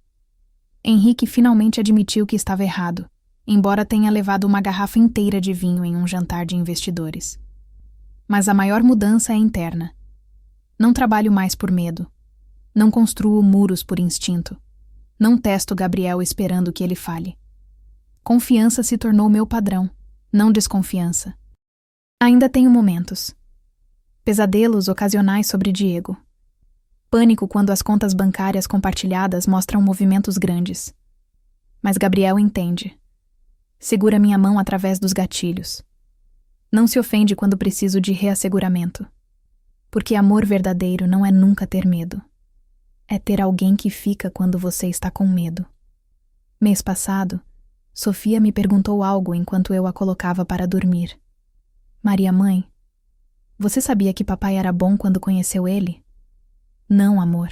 Henrique finalmente admitiu que estava errado, embora tenha levado uma garrafa inteira de vinho em um jantar de investidores. Mas a maior mudança é interna. Não trabalho mais por medo. Não construo muros por instinto. Não testo Gabriel esperando que ele fale. Confiança se tornou meu padrão, não desconfiança. Ainda tenho momentos. Pesadelos ocasionais sobre Diego. Pânico quando as contas bancárias compartilhadas mostram movimentos grandes. Mas Gabriel entende. Segura minha mão através dos gatilhos. Não se ofende quando preciso de reasseguramento. Porque amor verdadeiro não é nunca ter medo. É ter alguém que fica quando você está com medo. Mês passado, Sofia me perguntou algo enquanto eu a colocava para dormir. "Maria mãe, você sabia que papai era bom quando conheceu ele?" "Não, amor."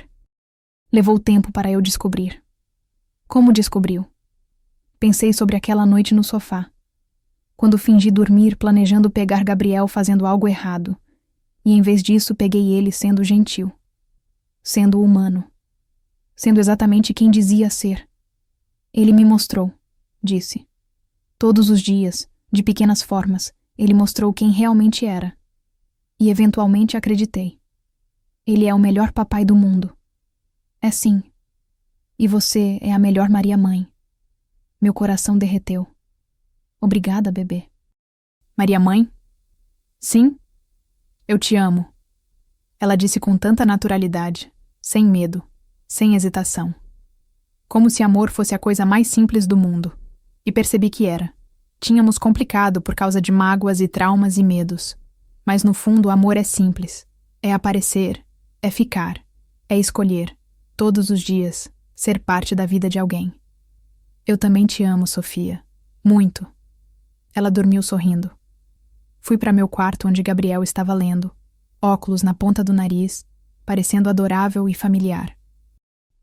Levou tempo para eu descobrir. Como descobriu? Pensei sobre aquela noite no sofá, quando fingi dormir planejando pegar Gabriel fazendo algo errado, e em vez disso peguei ele sendo gentil, sendo humano, sendo exatamente quem dizia ser. Ele me mostrou, disse. Todos os dias, de pequenas formas, ele mostrou quem realmente era. E eventualmente acreditei. Ele é o melhor papai do mundo. É sim. E você é a melhor Maria-mãe. Meu coração derreteu. Obrigada, bebê. Maria-mãe? Sim? Eu te amo. Ela disse com tanta naturalidade, sem medo, sem hesitação. Como se amor fosse a coisa mais simples do mundo. E percebi que era. Tínhamos complicado por causa de mágoas e traumas e medos. Mas no fundo, o amor é simples. É aparecer, é ficar, é escolher, todos os dias, ser parte da vida de alguém. Eu também te amo, Sofia. Muito. Ela dormiu sorrindo. Fui para meu quarto onde Gabriel estava lendo, óculos na ponta do nariz, parecendo adorável e familiar.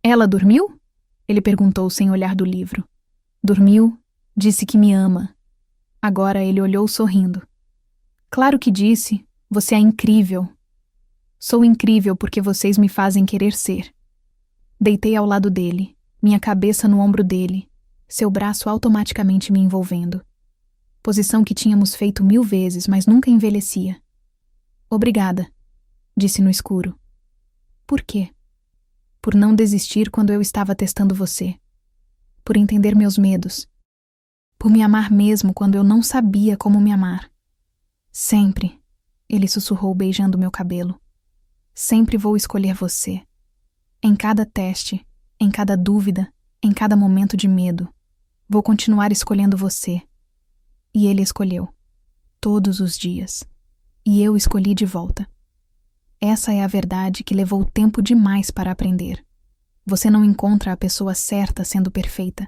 Ela dormiu? Ele perguntou sem olhar do livro. Dormiu, disse que me ama. Agora ele olhou sorrindo. Claro que disse, você é incrível. Sou incrível porque vocês me fazem querer ser. Deitei ao lado dele, minha cabeça no ombro dele, seu braço automaticamente me envolvendo. Posição que tínhamos feito 1000 vezes, mas nunca envelhecia. Obrigada, disse no escuro. Por quê? Por não desistir quando eu estava testando você. Por entender meus medos. Por me amar mesmo quando eu não sabia como me amar. Sempre, ele sussurrou beijando meu cabelo. Sempre vou escolher você. Em cada teste, em cada dúvida, em cada momento de medo. Vou continuar escolhendo você. E ele escolheu. Todos os dias. E eu escolhi de volta. Essa é a verdade que levou tempo demais para aprender. Você não encontra a pessoa certa sendo perfeita.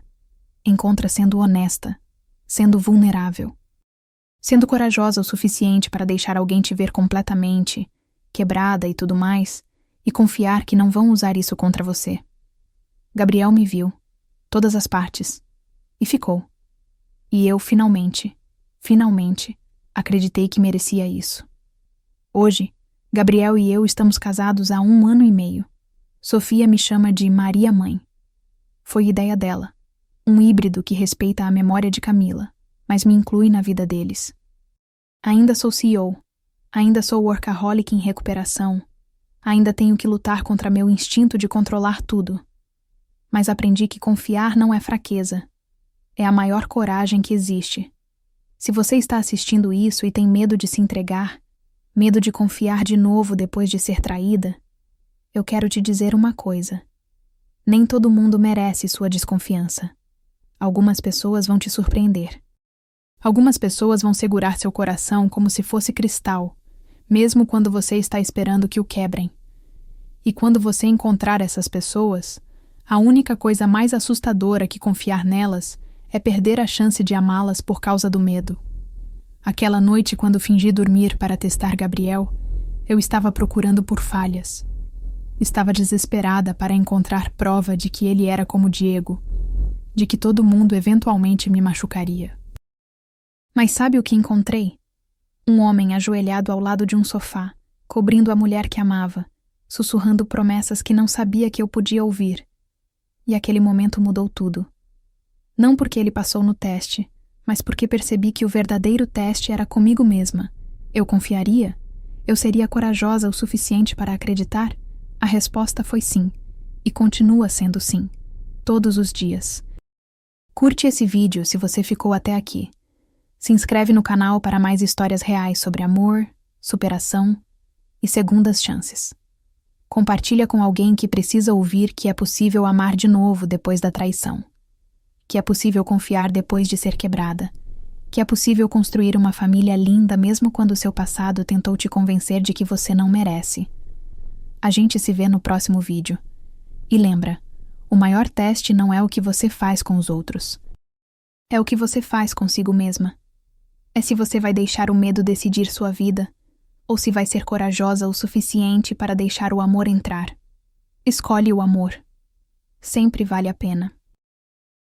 Encontra sendo honesta, sendo vulnerável. Sendo corajosa o suficiente para deixar alguém te ver completamente, quebrada e tudo mais, e confiar que não vão usar isso contra você. Gabriel me viu, todas as partes, e ficou. E eu, finalmente, acreditei que merecia isso. Hoje, Gabriel e eu estamos casados há 1 ano e meio. Sofia me chama de Maria Mãe. Foi ideia dela. Um híbrido que respeita a memória de Camila, mas me inclui na vida deles. Ainda sou CEO. Ainda sou workaholic em recuperação. Ainda tenho que lutar contra meu instinto de controlar tudo. Mas aprendi que confiar não é fraqueza. É a maior coragem que existe. Se você está assistindo isso e tem medo de se entregar, medo de confiar de novo depois de ser traída, eu quero te dizer uma coisa. Nem todo mundo merece sua desconfiança. Algumas pessoas vão te surpreender. Algumas pessoas vão segurar seu coração como se fosse cristal, mesmo quando você está esperando que o quebrem. E quando você encontrar essas pessoas, a única coisa mais assustadora que confiar nelas é perder a chance de amá-las por causa do medo. Aquela noite, quando fingi dormir para testar Gabriel, eu estava procurando por falhas. Estava desesperada para encontrar prova de que ele era como Diego, de que todo mundo eventualmente me machucaria. Mas sabe o que encontrei? Um homem ajoelhado ao lado de um sofá, cobrindo a mulher que amava, sussurrando promessas que não sabia que eu podia ouvir. E aquele momento mudou tudo. Não porque ele passou no teste, mas porque percebi que o verdadeiro teste era comigo mesma. Eu confiaria? Eu seria corajosa o suficiente para acreditar? A resposta foi sim, e continua sendo sim, todos os dias. Curte esse vídeo se você ficou até aqui. Se inscreve no canal para mais histórias reais sobre amor, superação e segundas chances. Compartilha com alguém que precisa ouvir que é possível amar de novo depois da traição. Que é possível confiar depois de ser quebrada. Que é possível construir uma família linda mesmo quando seu passado tentou te convencer de que você não merece. A gente se vê no próximo vídeo. E lembra, o maior teste não é o que você faz com os outros. É o que você faz consigo mesma. É se você vai deixar o medo decidir sua vida, ou se vai ser corajosa o suficiente para deixar o amor entrar. Escolhe o amor. Sempre vale a pena.